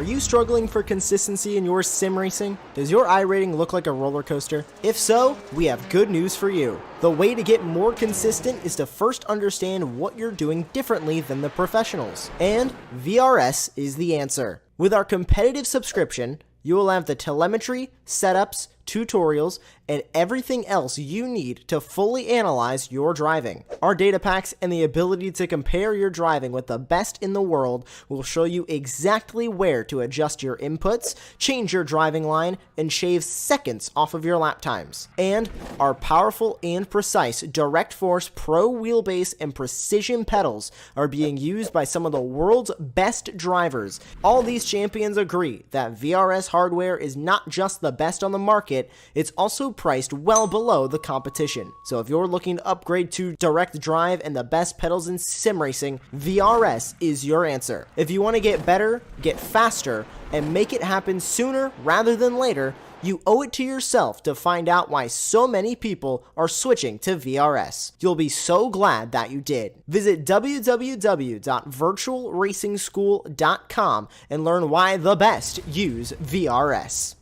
Are you struggling for consistency in your sim racing? Does your iRating look like a roller coaster? If so, we have good news for you. The way to get more consistent is to first understand what you're doing differently than the professionals. And VRS is the answer. With our competitive subscription, you will have the telemetry, setups, tutorials, and everything else you need to fully analyze your driving. Our data packs and the ability to compare your driving with the best in the world will show you exactly where to adjust your inputs, change your driving line, and shave seconds off of your lap times. And our powerful and precise Direct Force Pro wheelbase and precision pedals are being used by some of the world's best drivers. All these champions agree that VRS hardware is not just the best on the market, it's also priced well below the competition. So if you're looking to upgrade to direct drive and the best pedals in sim racing, VRS is your answer. If you want to get better, get faster, and make it happen sooner rather than later, you owe it to yourself to find out why so many people are switching to VRS. You'll be so glad that you did. Visit www.virtualracingschool.com and learn why the best use VRS.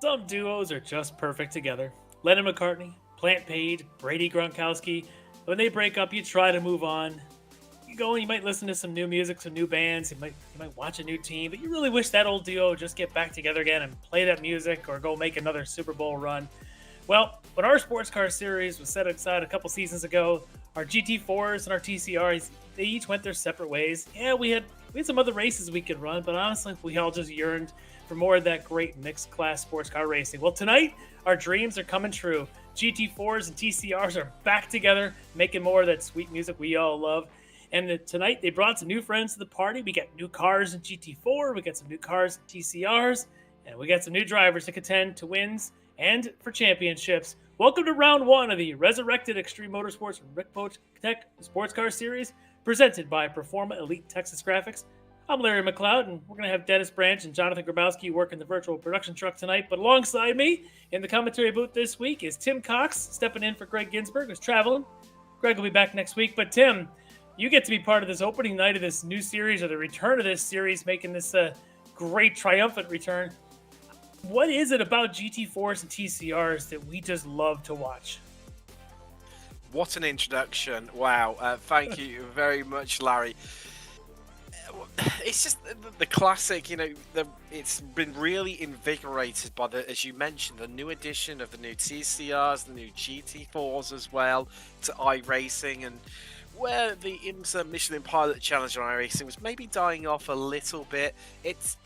Some duos are just perfect together. Lennon McCartney, Plant Page, Brady Gronkowski. When they break up, you try to move on. You go and you might listen to some new music, some new bands. You might watch a new team, but you really wish that old duo would just get back together again and play that music or go make another Super Bowl run. Well, when our sports car series was set aside a couple seasons ago, our GT4s and our TCRs, they each went their separate ways. Yeah, we had some other races we could run, but honestly, we all just yearned for more of that great mixed class sports car racing. Well, tonight, our dreams are coming true. GT4s and TCRs are back together, making more of that sweet music we all love. And tonight, they brought some new friends to the party. We got new cars in GT4, we got some new cars in TCRs, and we got some new drivers to contend to wins and for championships. Welcome to round one of the Resurrected Extreme Motorsports Ricmotech Sports Car Series, presented by Performa Elite Texas Graphics. I'm Larry McLeod, and we're going to have Dennis Branch and Jonathan Grabowski working the virtual production truck tonight. But alongside me in the commentary booth this week is Tim Cox, stepping in for Greg Ginsburg, who's traveling. Greg will be back next week. But Tim, you get to be part of this opening night of this new series, or the return of this series, making this great triumphant return. What is it about GT4s and TCRs that we just love to watch? What an introduction. Wow. Thank you very much, Larry. It's just the classic, it's been really invigorated by as you mentioned, the new addition of the new TCRs, the new GT4s as well to iRacing, and where the IMSA Michelin Pilot Challenge on iRacing was maybe dying off a little bit, it's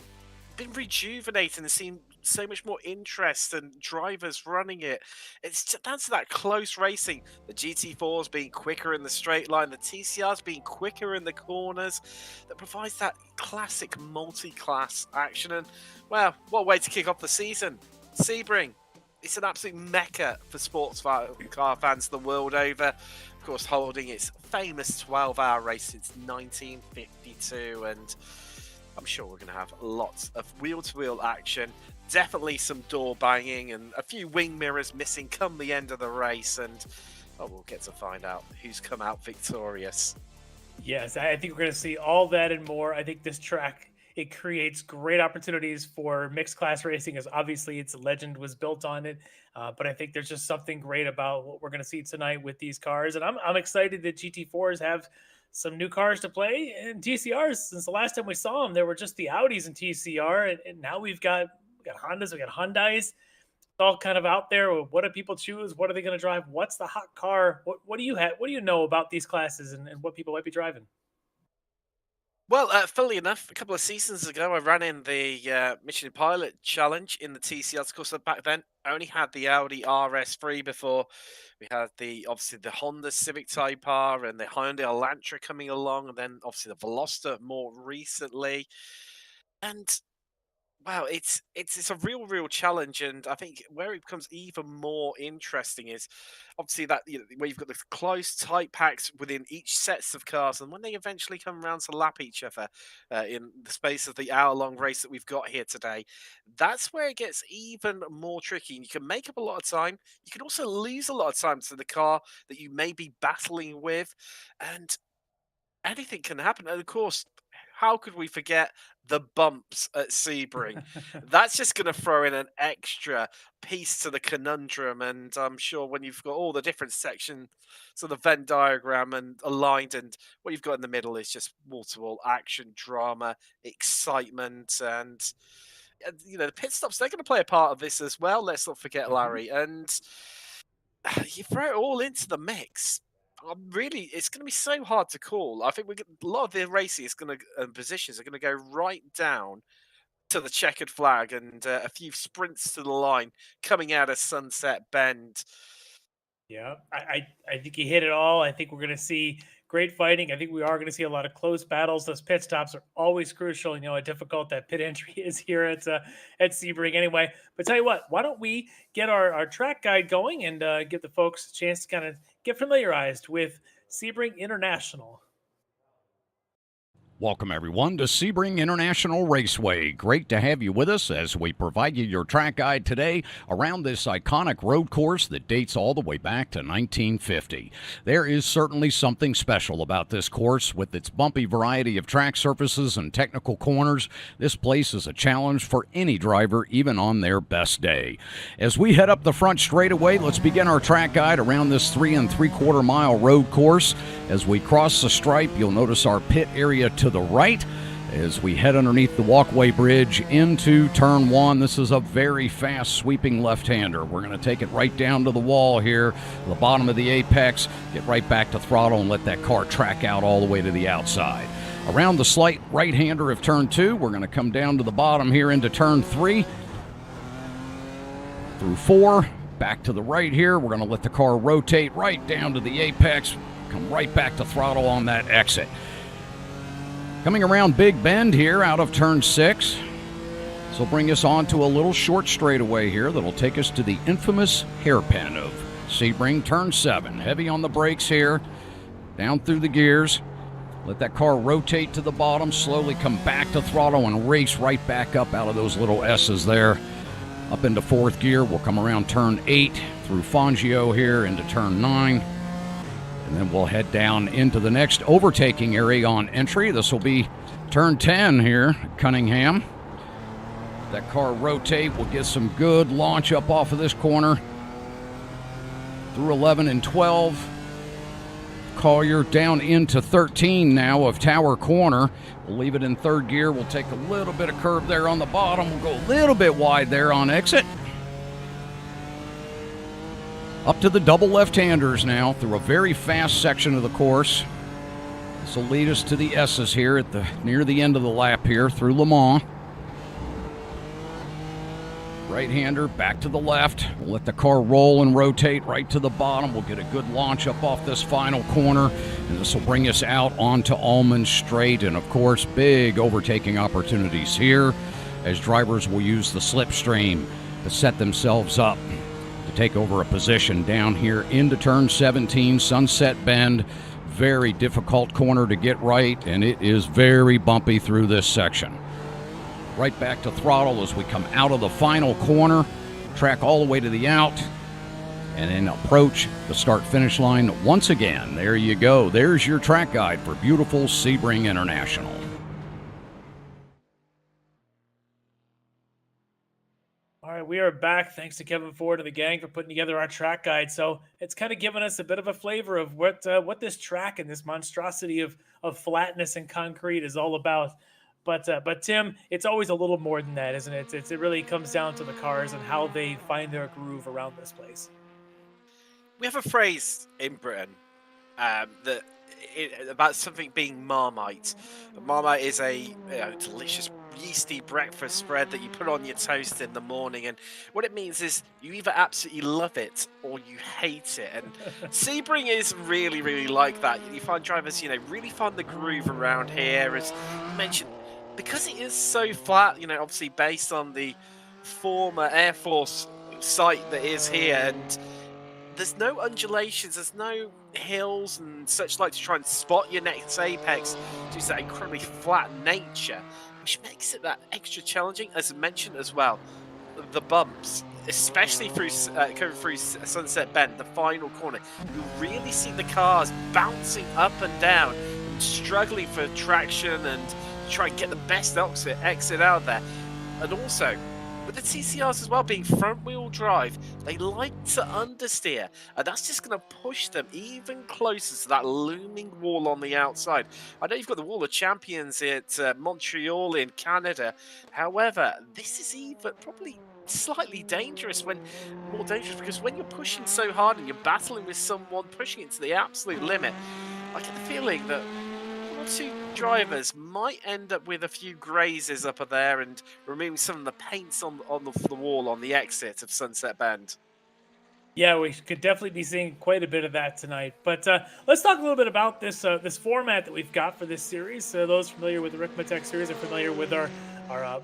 been rejuvenating and seen so much more interest and drivers running it. It's down to that close racing. The GT4s being quicker in the straight line, the TCRs being quicker in the corners, that provides that classic multi-class action. And well, what a way to kick off the season. Sebring, it's an absolute mecca for sports car fans the world over. Of course, holding its famous 12-hour race since 1952, and I'm sure we're going to have lots of wheel-to-wheel action, definitely some door banging, and a few wing mirrors missing come the end of the race, and we'll get to find out who's come out victorious. Yes, I think we're going to see all that and more. I think this track, it creates great opportunities for mixed class racing, as obviously its legend was built on it. But I think there's just something great about what we're going to see tonight with these cars, and I'm excited that GT4s have some new cars to play, and TCRs. Since the last time we saw them, there were just the Audis in TCR, and now we got Hondas, we got Hyundais. It's all kind of out there. What do people choose? What are they going to drive? What's the hot car? What do you have? What do you know about these classes and what people might be driving? Well, funnily enough, a couple of seasons ago, I ran in the Michelin Pilot Challenge in the TCRs. Of course, back then I only had the Audi RS3 before. We had obviously the Honda Civic Type R and the Hyundai Elantra coming along, and then obviously the Veloster more recently. And wow, it's a real challenge, and I think where it becomes even more interesting is obviously that where you've got the close tight packs within each sets of cars, and when they eventually come around to lap each other in the space of the hour-long race that we've got here today, that's where it gets even more tricky. And you can make up a lot of time. You can also lose a lot of time to the car that you may be battling with, and anything can happen. And of course, how could we forget the bumps at Sebring? That's just going to throw in an extra piece to the conundrum. And I'm sure when you've got all the different sections, so the Venn diagram and aligned, and what you've got in the middle is just wall to wall action, drama, excitement, and the pit stops, they're going to play a part of this as well. Let's not forget, Mhm. Larry. And you throw it all into the mix. Really, it's going to be so hard to call. I think a lot of the racing is going to positions are going to go right down to the checkered flag, and a few sprints to the line coming out of Sunset Bend. Yeah, I think you hit it all. I think we're going to see great fighting. I think we are going to see a lot of close battles. Those pit stops are always crucial. You know how difficult that pit entry is here at Sebring. Anyway, but tell you what, why don't we get our track guide going and give the folks a chance to kind of get familiarized with Sebring International. Welcome, everyone, to Sebring International Raceway. Great to have you with us as we provide you your track guide today around this iconic road course that dates all the way back to 1950. There is certainly something special about this course with its bumpy variety of track surfaces and technical corners. This place is a challenge for any driver, even on their best day. As we head up the front straightaway, let's begin our track guide around this 3 3/4 mile road course. As we cross the stripe, you'll notice our pit area to the right as we head underneath the walkway bridge into turn 1. This is a very fast sweeping left-hander. We're going to take it right down to the wall here, the bottom of the apex, get right back to throttle and let that car track out all the way to the outside. Around the slight right-hander of turn 2, we're going to come down to the bottom here into turn 3 through 4. Back to the right here. We're going to let the car rotate right down to the apex, come right back to throttle on that exit. Coming around Big Bend here out of turn 6. This will bring us on to a little short straightaway here that'll take us to the infamous hairpin of Sebring turn 7. Heavy on the brakes here, down through the gears. Let that car rotate to the bottom, slowly come back to throttle and race right back up out of those little S's there. Up into 4th gear, we'll come around turn 8 through Fangio here into turn 9. And then we'll head down into the next overtaking area on entry. This will be turn 10 here, Cunningham. That car rotate. We'll get some good launch up off of this corner. Through 11 and 12. Collier down into 13 now of Tower Corner. We'll leave it in 3rd gear. We'll take a little bit of curve there on the bottom. We'll go a little bit wide there on exit. Up to the double left-handers now through a very fast section of the course. This will lead us to the S's here at near the end of the lap here through Le Mans. Right-hander back to the left. We'll let the car roll and rotate right to the bottom. We'll get a good launch up off this final corner, and this will bring us out onto Almond Straight. And, of course, big overtaking opportunities here as drivers will use the slipstream to set themselves up to take over a position down here into turn 17, Sunset Bend. Very difficult corner to get right, and it is very bumpy through this section. Right back to throttle as we come out of the final corner, track all the way to the out, and then approach the start-finish line once again. There you go. There's your track guide for beautiful Sebring International. All right, we are back. Thanks to Kevin Ford and the gang for putting together our track guide. So it's kind of given us a bit of a flavor of what this track and this monstrosity of flatness and concrete is all about. But Tim, it's always a little more than that, isn't it? It really comes down to the cars and how they find their groove around this place. We have a phrase in Britain about something being Marmite. Marmite is a delicious yeasty breakfast spread that you put on your toast in the morning, and what it means is you either absolutely love it or you hate it. And Sebring is really, really like that. You find drivers, really find the groove around here, as mentioned, because it is so flat. Obviously based on the former Air Force site that is here, and there's no undulations, there's no hills and such like to try and spot your next apex due to that incredibly flat nature, which makes it that extra challenging. As mentioned as well, the bumps, especially through coming through Sunset Bend, the final corner, you really see the cars bouncing up and down and struggling for traction and try and get the best exit out there. And also, with the TCRs as well being front-wheel drive, they like to understeer, and that's just going to push them even closer to that looming wall on the outside. I know you've got the Wall of Champions at Montreal in Canada. However, this is even probably slightly more dangerous because when you're pushing so hard and you're battling with someone pushing it to the absolute limit, I get the feeling that two drivers might end up with a few grazes up there and removing some of the paints on the wall on the exit of Sunset Bend. Yeah, we could definitely be seeing quite a bit of that tonight. But let's talk a little bit about this format that we've got for this series. Those familiar with the Ricmotech series are familiar with our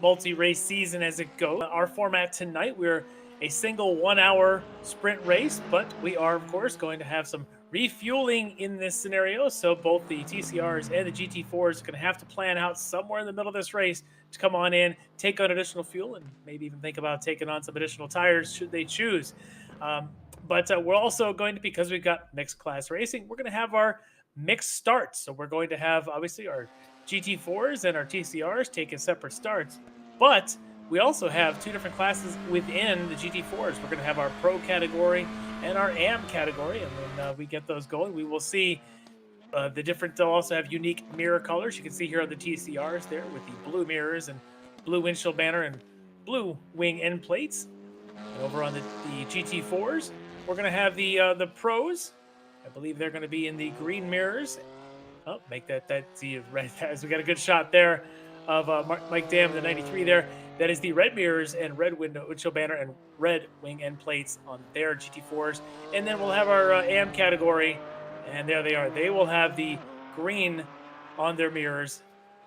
multi-race season as it goes. Our format tonight, we're a single 1-hour sprint race, but we are, of course, going to have some refueling in this scenario. So both the TCRs and the GT4s are going to have to plan out somewhere in the middle of this race to come on in, take on additional fuel, and maybe even think about taking on some additional tires should they choose. But we're also going to, because we've got mixed class racing, we're going to have our mixed starts. So we're going to have, obviously, our GT4s and our TCRs taking separate starts. But we also have two different classes within the GT4s. We're going to have our Pro category and our AM category. And when we get those going, we will see the different, they'll also have unique mirror colors. You can see here on the TCRs there with the blue mirrors and blue windshield banner and blue wing end plates. And over on the GT4s, we're going to have the Pros. I believe they're going to be in the green mirrors. Oh, make that see red. As we got a good shot there of Mike Dam, the 93 there. That is the red mirrors and red windshield banner and red wing end plates on their GT4s. And then we'll have our AM category, and there they are. They will have the green on their mirrors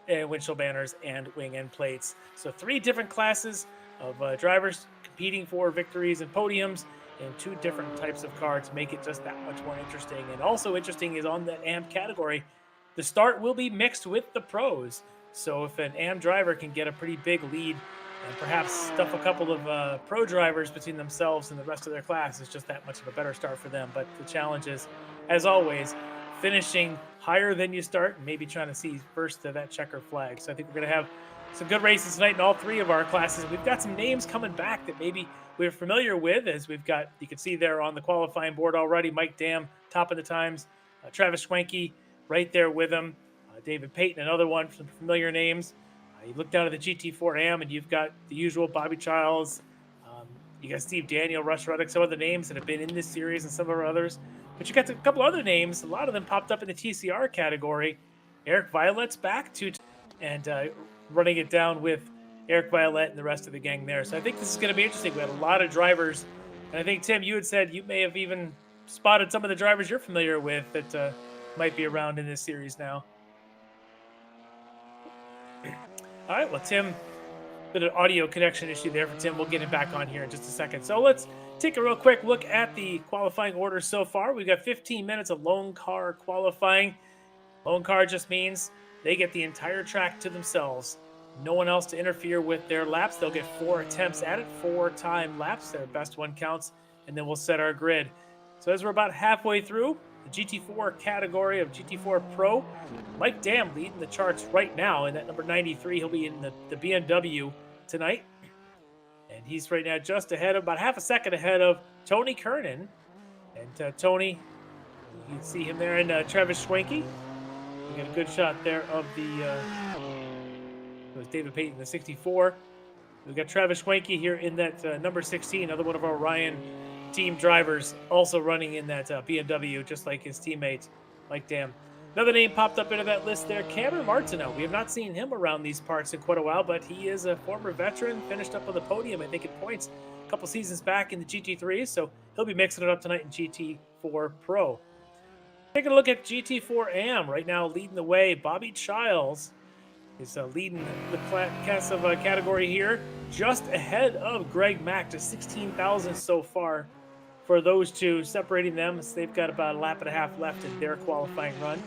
and windshield banners and wing end plates. So 3 different classes of drivers competing for victories and podiums in 2 different types of cars to make it just that much more interesting. And also interesting is on that AM category, the start will be mixed with the Pros. So if an AM driver can get a pretty big lead and perhaps stuff a couple of Pro drivers between themselves and the rest of their class, it's just that much of a better start for them. But the challenge is, as always, finishing higher than you start and maybe trying to see first to that checker flag. So I think we're going to have some good races tonight in all 3 of our classes. We've got some names coming back that maybe we're familiar with, as we've got, you can see there on the qualifying board already, Mike Dam, top of the times, Travis Schwenke right there with him, David Payton, another one, some familiar names. You look down at the GT4 AM and you've got the usual Bobby Childs, you got Steve Daniel, Russ Ruddock, some of the names that have been in this series and some of our others. But you got a couple other names, a lot of them popped up in the TCR category. Eric Violet's back and running it down with Eric Violet and the rest of the gang there. So I think this is going to be interesting. We had a lot of drivers. And I think, Tim, you had said you may have even spotted some of the drivers you're familiar with that might be around in this series now. All right, well, Tim, bit of audio connection issue there for Tim. We'll get him back on here in just a second. So let's take a real quick look at the qualifying order so far. We've got 15 minutes of lone car qualifying. Lone car just means they get the entire track to themselves. No one else to interfere with their laps. They'll get 4 attempts at it, 4 time laps. Their best one counts, and then we'll set our grid. So as we're about halfway through the GT4 category of GT4 Pro, Mike Dam leading the charts right now in that number 93. He'll be in the BMW tonight. And he's right now just ahead of, about half a second ahead of Tony Kernan. And Tony, you can see him there in Travis Schwenke. You got a good shot there of the, it was David Payton, the 64. We've got Travis Schwenke here in that number 16, another one of our Ryan team drivers, also running in that BMW, just like his teammate, Mike Dam. Another name popped up into that list there, Cameron Martineau. We have not seen him around these parts in quite a while, but he is a former veteran, finished up on the podium, I think, in points a couple seasons back in the GT3, so he'll be mixing it up tonight in GT4 Pro. Taking a look at GT4 AM, right now leading the way, Bobby Childs is leading the class of category here, just ahead of Greg Mack, to 16,000 so far for those two, separating them as they've got about a lap and a half left in their qualifying run.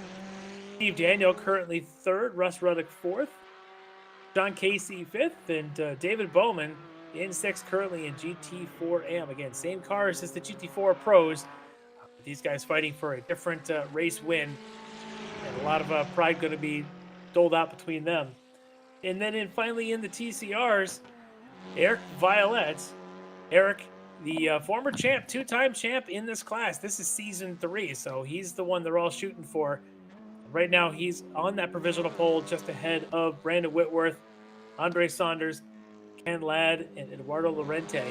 Steve Daniel currently 3rd, Russ Ruddock 4th, John Casey 5th, and David Bowman in 6th, currently in GT4 AM. Again, same cars as the GT4 Pros. These guys fighting for a different race win, and a lot of pride going to be doled out between them. And then finally in the TCRs, Eric Violet. Eric, the former champ, 2-time champ in this class. This is season 3, so he's the one they're all shooting for. Right now, he's on that provisional pole just ahead of Brandon Whitworth, Andre Saunders, Ken Ladd, and Eduardo Lorente.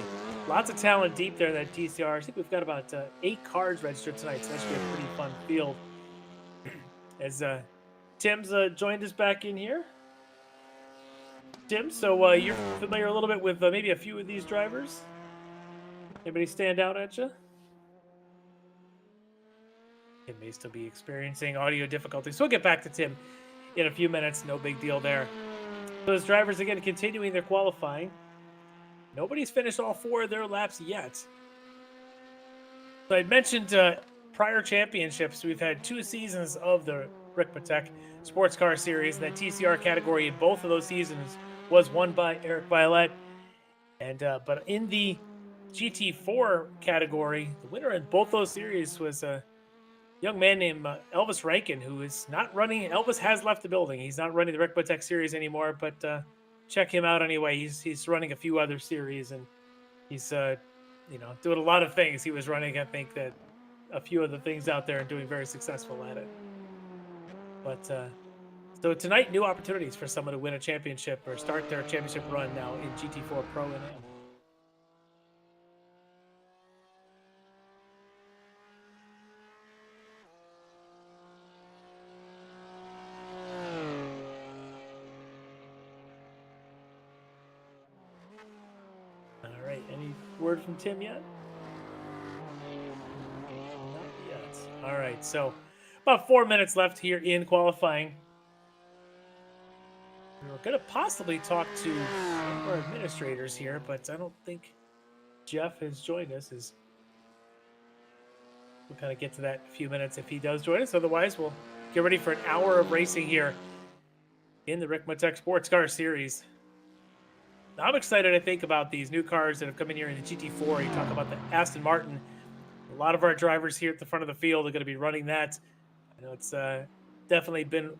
Lots of talent deep there in that TCR. I think we've got about 8 cars registered tonight, so that should be a pretty fun field. As Tim's joined us back in here. Tim, so you're familiar a little bit with maybe a few of these drivers? Anybody stand out at you? Tim may still be experiencing audio difficulties, so we'll get back to Tim in a few minutes. No big deal there. Those drivers, again, continuing their qualifying. Nobody's finished all 4 of their laps yet. So I mentioned prior championships, we've had 2 seasons of the Ricmotech Sports Car Series. And that TCR category in both of those seasons was won by Eric Violette. And but in the GT4 category, the winner in both those series was a young man named Elvis Rankin, who is not running. Elvis has left the building. He's not running the Ricmotech series anymore, but check him out anyway. He's running a few other series, and he's doing a lot of things. He was running, I think, that a few of the things out there and doing very successful at it. But so tonight, new opportunities for someone to win a championship or start their championship run now in GT4 Pro and Am. All right, any word from Tim yet? Not yet. All right, so about 4 minutes left here in qualifying. We were going to possibly talk to one of our administrators here, but I don't think Jeff has joined us. We'll kind of get to that in a few minutes if he does join us. Otherwise, we'll get ready for an hour of racing here in the Ricmotech Sports Car Series. Now, I'm excited, I think, about these new cars that have come in here in the GT4. You talk about the Aston Martin. A lot of our drivers here at the front of the field are going to be running that. I know it's definitely been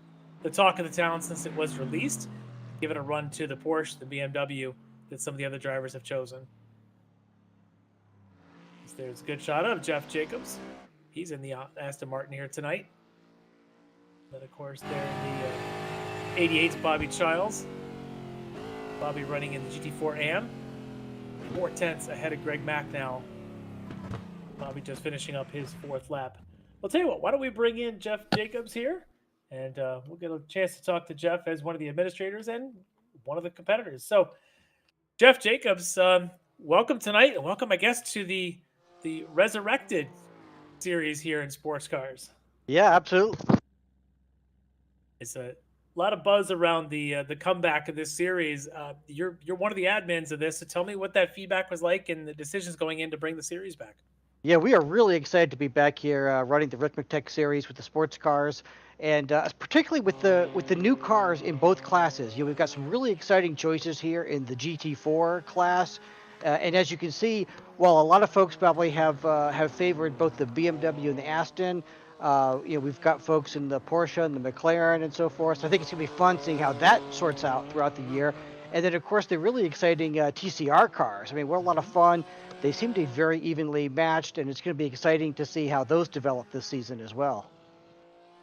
the talk of the town since it was released. Give it a run to the Porsche, the BMW that some of the other drivers have chosen. There's a good shot of Jeff Jacobs. He's in the Aston Martin here tonight. Then, of course, there in the 88's Bobby Childs. Bobby running in the GT4 Am. 4/10 ahead of Greg Mack now. Bobby just finishing up his 4th lap. I'll tell you what, why don't we bring in Jeff Jacobs here? And we'll get a chance to talk to Jeff as one of the administrators and one of the competitors. So, Jeff Jacobs, welcome tonight, and welcome, I guess, to the Resurrected series here in sports cars. Yeah, absolutely. It's a lot of buzz around the comeback of this series. You're one of the admins of this, so tell me what that feedback was like and the decisions going in to bring the series back. Yeah, we are really excited to be back here running the Ricmotech series with the sports cars, and particularly with the new cars in both classes. We've got some really exciting choices here in the GT4 class, and as you can see, while a lot of folks probably have favored both the BMW and the Aston, we've got folks in the Porsche and the McLaren and so forth. So I think it's gonna be fun seeing how that sorts out throughout the year. And then, of course, the really exciting TCR cars. I mean, we're a lot of fun. They seem to be very evenly matched, and it's going to be exciting to see how those develop this season as well.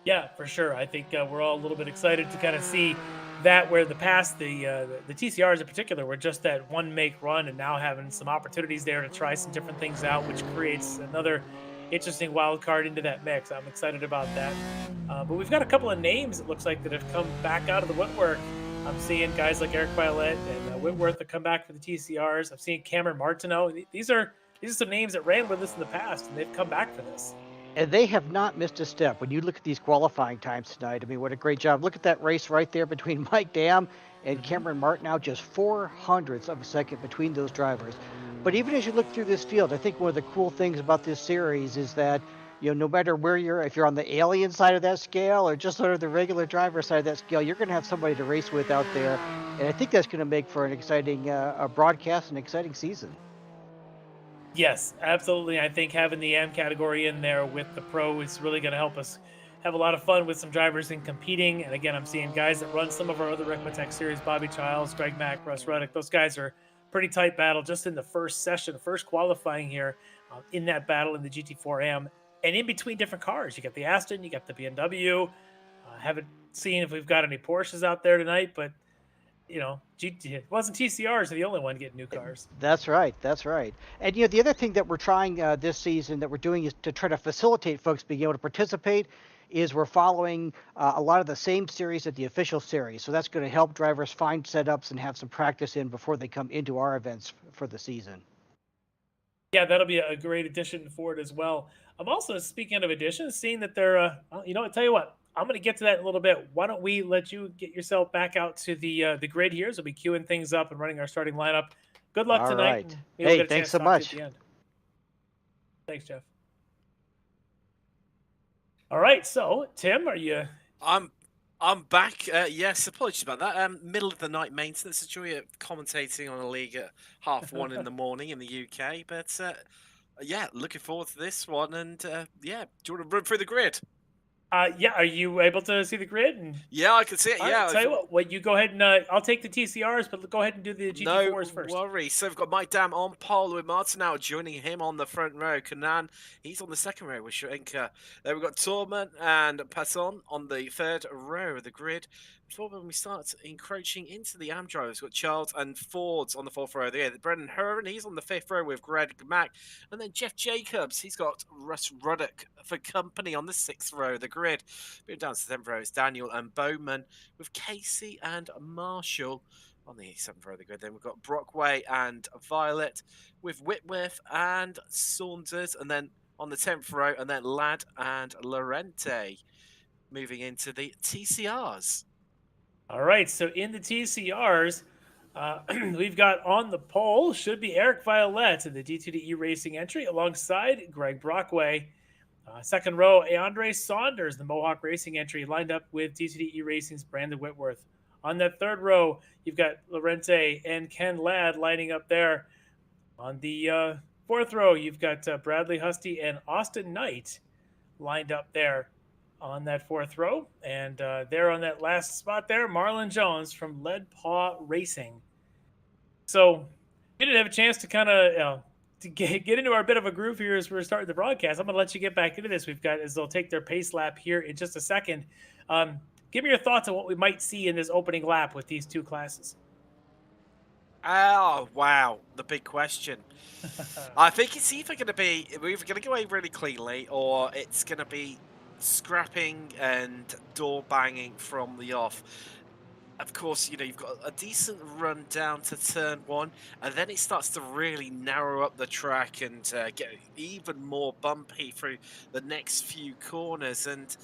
Yeah, for sure. I think we're all a little bit excited to kind of see that, where the TCRs in particular were just that one make run, and now having some opportunities there to try some different things out, which creates another interesting wild card into that mix. I'm excited about that. But we've got a couple of names, it looks like, that have come back out of the woodwork. I'm seeing guys like Eric Violette and Whitworth that come back for the TCRs. I'm seeing Cameron Martineau. These are some names that ran with us in the past, and they've come back for this. And they have not missed a step. When you look at these qualifying times tonight, I mean, what a great job. Look at that race right there between Mike Dam and Cameron Martineau, just 0.04 of a second between those drivers. But even as you look through this field, I think one of the cool things about this series is that, no matter where if you're on the alien side of that scale or just sort of the regular driver side of that scale, you're going to have somebody to race with out there. And I think that's going to make for an exciting broadcast and exciting season. Yes, absolutely. I think having the M category in there with the Pro is really going to help us have a lot of fun with some drivers in competing. And again, I'm seeing guys that run some of our other Ricmotech series, Bobby Childs, Greg Mack, Russ Ruddick. Those guys are pretty tight battle just in the first session, first qualifying here in that battle in the GT4 Am. And in between different cars, you got the Aston, you got the BMW. Haven't seen if we've got any Porsches out there tonight, but it wasn't TCRs the only one getting new cars. That's right. And the other thing that we're trying this season that we're doing is to try to facilitate folks being able to participate. Is we're following a lot of the same series at the official series, so that's going to help drivers find setups and have some practice in before they come into our events for the season. Yeah, that'll be a great addition for it as well. I'm also, speaking of additions, seeing that they're, I tell you what, I'm going to get to that in a little bit. Why don't we let you get yourself back out to the grid here? So we'll be queuing things up and running our starting lineup. Good luck tonight. Right. Hey, thanks so much. Thanks, Jeff. All right, so Tim, are you? I'm back. Yes, apologies about that. Middle of the night maintenance. Enjoy commentating on a league at 1:30 in the morning in the UK. But yeah, looking forward to this one. And yeah, do you want to run through the grid? Yeah, are you able to see the grid? And Yeah, I can see it. all right, Yeah, tell you what, you go ahead and I'll take the TCRs, but go ahead and do the no GT4s first. worries. So we've got Mike Dam on pole with Martin now joining him on the front row. Kanan, he's on the second row with Shrinka. Then we've got Torment and Passon on the third row of the grid. Before when we start encroaching into the AM drivers, we've got Charles and Fords on the fourth row there. Brendan Hearn, he's on the fifth row with Greg Mack. And then Jeff Jacobs, he's got Russ Ruddock for company on the sixth row of the grid. Moving down to the 10th row, it's Daniel and Bowman with Casey and Marshall on the 7th row of the grid. Then we've got Brockway and Violet with Whitworth and Saunders. And then on the 10th row, and then Ladd and Lorente moving into the TCRs. All right, so in the TCRs, we've got on the pole should be Eric Violet in the D2DE Racing entry alongside Greg Brockway. Second row, Andre Saunders, the Mohawk Racing entry, lined up with D2DE Racing's Brandon Whitworth. On that third row, you've got Lorente and Ken Ladd lining up there. On the fourth row, you've got Bradley Husty and Austin Knight lined up there on that fourth row. And there on that last spot there, Marlon Jones from Lead Paw Racing. So we didn't have a chance to kind of to get into our bit of a groove here as we're starting the broadcast. I'm going to let you get back into this. We've got, as they'll take their pace lap here in just a second. Give me your thoughts on what we might see in this opening lap with these two classes. Oh, wow. The big question. I think it's either going to be, we're either going to go away really cleanly, or it's going to be scrapping and door banging from the off. Of course, you know, you've got a decent run down to turn one, and then it starts to really narrow up the track and get even more bumpy through the next few corners. And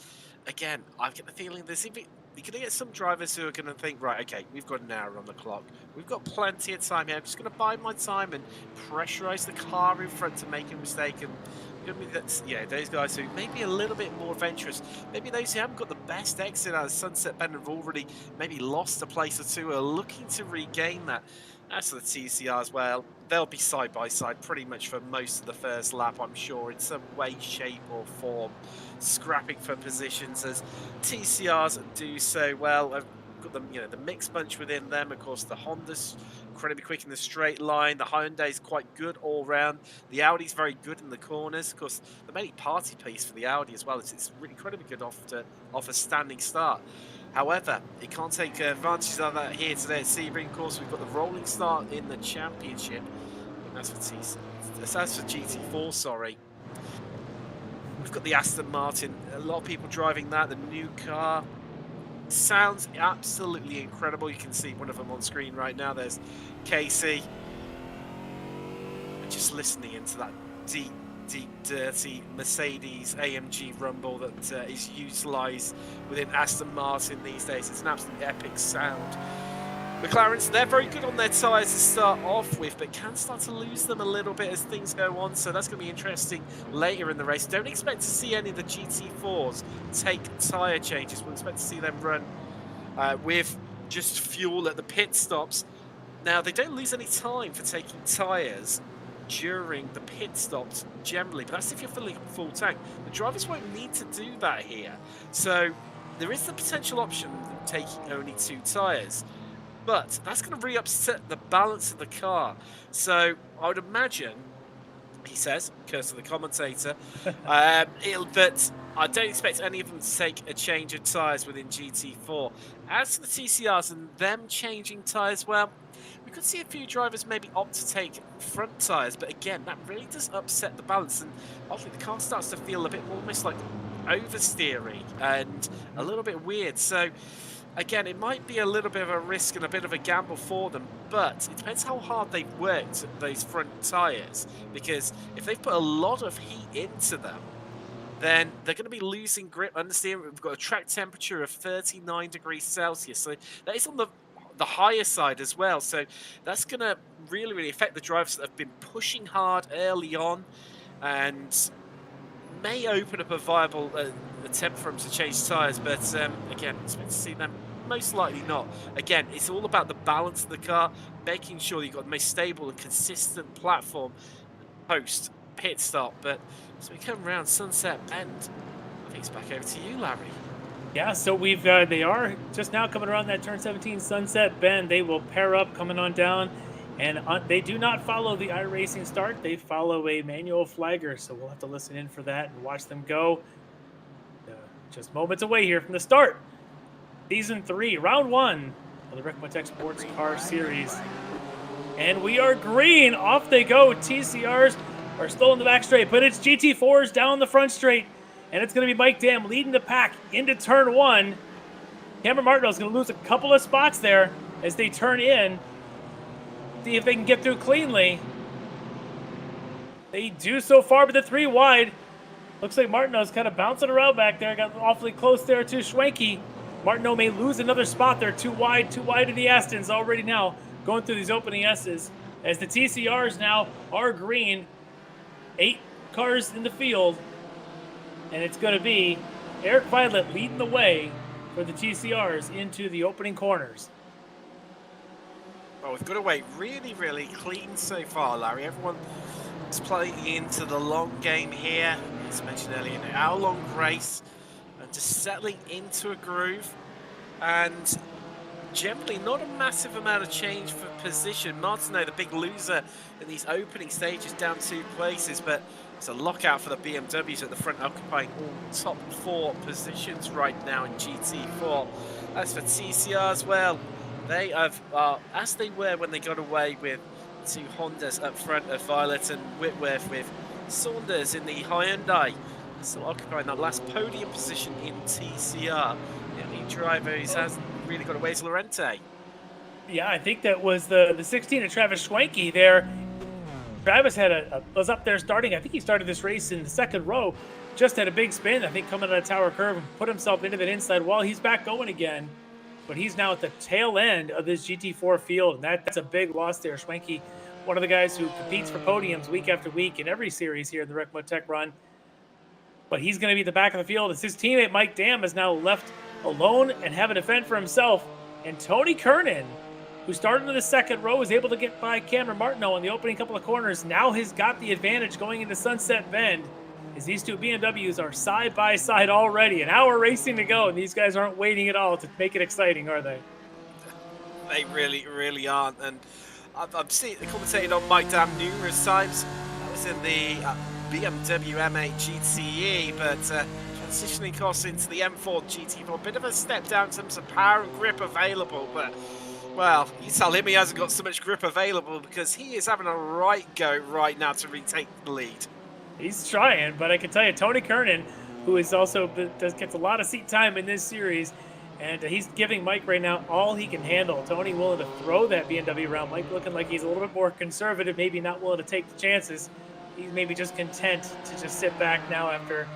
again, I get the feeling there's even, you're going to get some drivers who are going to think, right, okay, we've got an hour on the clock. We've got plenty of time here. I'm just going to bide my time and pressurize the car in front to make a mistake. And that's, yeah, those guys who may be a little bit more adventurous, maybe those who haven't got the best exit out of Sunset Bend have already maybe lost a place or two, are looking to regain that. As for the TCRs, well, they'll be side by side pretty much for most of the first lap, I'm sure, in some way, shape, or form, scrapping for positions as TCRs do so well. I've got them, you know, the mixed bunch within them. Of course, the Honda's incredibly quick in the straight line. The Hyundai's quite good all round. The Audi's very good in the corners. Of course, the main party piece for the Audi as well is it's really incredibly good off a standing start. However, it can't take advantage of that here today at Sebring. Of course, we've got the rolling start in the championship. And that's for GT4, sorry. We've got the Aston Martin. A lot of people driving that, the new car. Sounds absolutely incredible. You can see one of them on screen right now. There's Casey. Just listening into that deep, dirty Mercedes AMG rumble that is utilised within Aston Martin these days. It's an absolutely epic sound. McLarens, they're very good on their tyres to start off with, but can start to lose them a little bit as things go on, so that's going to be interesting later in the race. Don't expect to see any of the GT4s take tyre changes. We'll expect to see them run with just fuel at the pit stops. Now, they don't lose any time for taking tyres during the pit stops generally, but that's if you're filling up a full tank. The drivers won't need to do that here, so there is the potential option of taking only 2 tyres. But that's going to re-upset the balance of the car. So I would imagine, he says, curse of the commentator, that I don't expect any of them to take a change of tyres within GT4. As for the TCRs and them changing tyres, well, we could see a few drivers maybe opt to take front tyres, but again, that really does upset the balance, and obviously the car starts to feel a bit almost like oversteering and a little bit weird. So again, it might be a little bit of a risk and a bit of a gamble for them, but it depends how hard they've worked those front tyres, because if they've put a lot of heat into them, then they're going to be losing grip. Understand, we've got a track temperature of 39 degrees Celsius, so that is on the higher side as well. So that's going to really affect the drivers that have been pushing hard early on and may open up a viable attempt for them to change tyres, but again, expect to see them most likely not. Again, it's all about the balance of the car, making sure you've got the most stable and consistent platform post pit stop. But as we come around Sunset Bend, I think it's back over to you, Larry. Yeah, so they are just now coming around that turn 17 Sunset Bend. They will pair up coming on down, and they do not follow the iRacing start. They follow a manual flagger, so we'll have to listen in for that and watch them go. Just moments away here from the start. Season 3, Round 1 of the Ricmotech Sports Car Series. And we are green. Off they go. TCRs are still in the back straight, but it's GT4s down the front straight. And it's going to be Mike Dam leading the pack into turn 1. Cameron Martineau is going to lose a couple of spots there as they turn in. See if they can get through cleanly. They do so far, but the 3 wide. Looks like Martineau's kind of bouncing around back there. Got awfully close there to Schwenke. Martineau may lose another spot there. Too wide in the Astons already now. Going through these opening S's. As the TCRs now are green. 8 cars in the field. And it's going to be Eric Violet leading the way for the TCRs into the opening corners. Well, we've got away really, really clean so far, Larry. Everyone is playing into the long game here. As mentioned earlier, an hour-long race. And just settling into a groove. And generally not a massive amount of change for position. Martineau, the big loser in these opening stages, down 2 places. But it's a lockout for the BMWs at the front, occupying all top 4 positions right now in GT4. As for TCR as well, they have, as they were when they got away with 2 Hondas up front of Violet and Whitworth, with Saunders in the Hyundai, still occupying that last podium position in TCR. The only driver who hasn't really got away is Lorente. Yeah, I think that was the 16 of Travis Schwenke there. Travis was up there starting. I think he started this race in the second row. Just had a big spin, I think, coming out of Tower Curve and put himself into that inside wall. He's back going again, but he's now at the tail end of this GT4 field, and that's a big loss there. Schwenke, one of the guys who competes for podiums week after week in every series here in the Ricmotech run. But he's going to be at the back of the field as his teammate Mike Dam is now left alone and having to fend for himself. And Tony Kernan, who started in the second row, was able to get by Cameron Martineau in the opening couple of corners. Now has got the advantage going into Sunset Bend, as these 2 BMWs are side by side already. An hour racing to go, and these guys aren't waiting at all to make it exciting, are they? They really, really aren't. And I've seen it commentated on Mike Dam numerous times. That was in the BMW M8 GTE, but transitioning across into the M4 GT4, a bit of a step down in terms of power and grip available, but well, you tell him he hasn't got so much grip available, because he is having a right go right now to retake the lead. He's trying, but I can tell you, Tony Kernan, who is also gets a lot of seat time in this series, and he's giving Mike right now all he can handle. Tony willing to throw that BMW around. Mike looking like he's a little bit more conservative, maybe not willing to take the chances. He's maybe just content to just sit back now after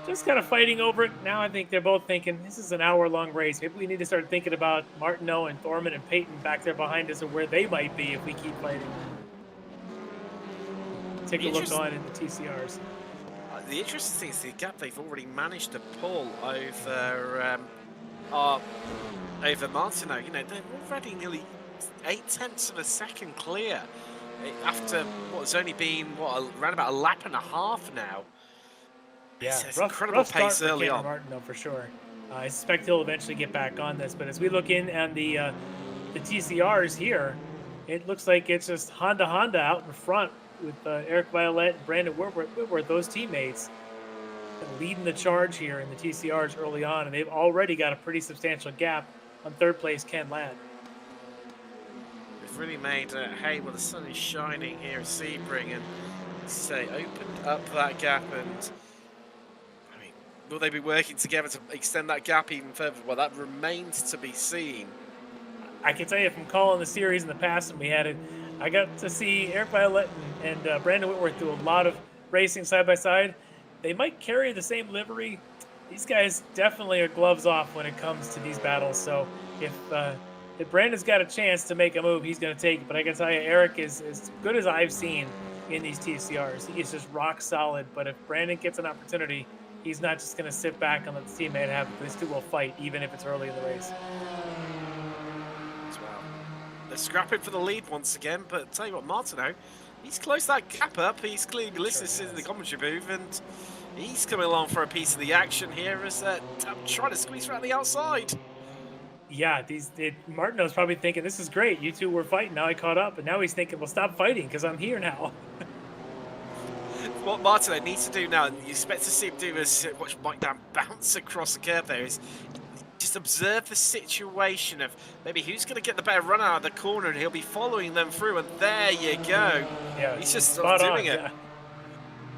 just kind of fighting over it. Now I think they're both thinking, this is an hour-long race. Maybe we need to start thinking about Martineau and Thorman and Peyton back there behind us and where they might be if we keep fighting. Take a look on in the TCRs. The interesting thing is the gap they've already managed to pull over Martineau. You know, they're already nearly 0.8 of a second clear after what's only been around about a lap and a half now. Yeah, it's incredible pace early on. Martineau for sure. I suspect he'll eventually get back on this, but as we look in on the TCRs here, it looks like it's just Honda out in front with Eric Violet and Brandon Whitworth, those teammates, leading the charge here in the TCRs early on, and they've already got a pretty substantial gap on 3rd place Ken Ladd. They've really made hay while the sun is shining here at Sebring, and opened up that gap. And I mean, will they be working together to extend that gap even further? Well, that remains to be seen. I can tell you from calling the series in the past, and we had it, I got to see Eric Violet and Brandon Whitworth do a lot of racing side by side. They might carry the same livery. These guys definitely are gloves off when it comes to these battles. So if Brandon's got a chance to make a move, he's going to take it. But I can tell you, Eric is as good as I've seen in these TCRs. He is just rock solid. But if Brandon gets an opportunity, he's not just going to sit back and let his teammate have it. These two will fight, even if it's early in the race. As well. They're scrapping for the lead once again, but tell you what, Martineau, he's closed that gap up. He's clearly listening to the commentary booth, and he's coming along for a piece of the action here as trying to squeeze around the outside. Yeah, Martineau's probably thinking, this is great. You two were fighting. Now I caught up. And now he's thinking, well, stop fighting because I'm here now. What Martineau needs to do now, and you expect to see him do is watch Mike Dan bounce across the curb there, is just observe the situation of maybe who's going to get the better run out of the corner, and he'll be following them through, and there you go. Yeah, he's just spot doing on, it.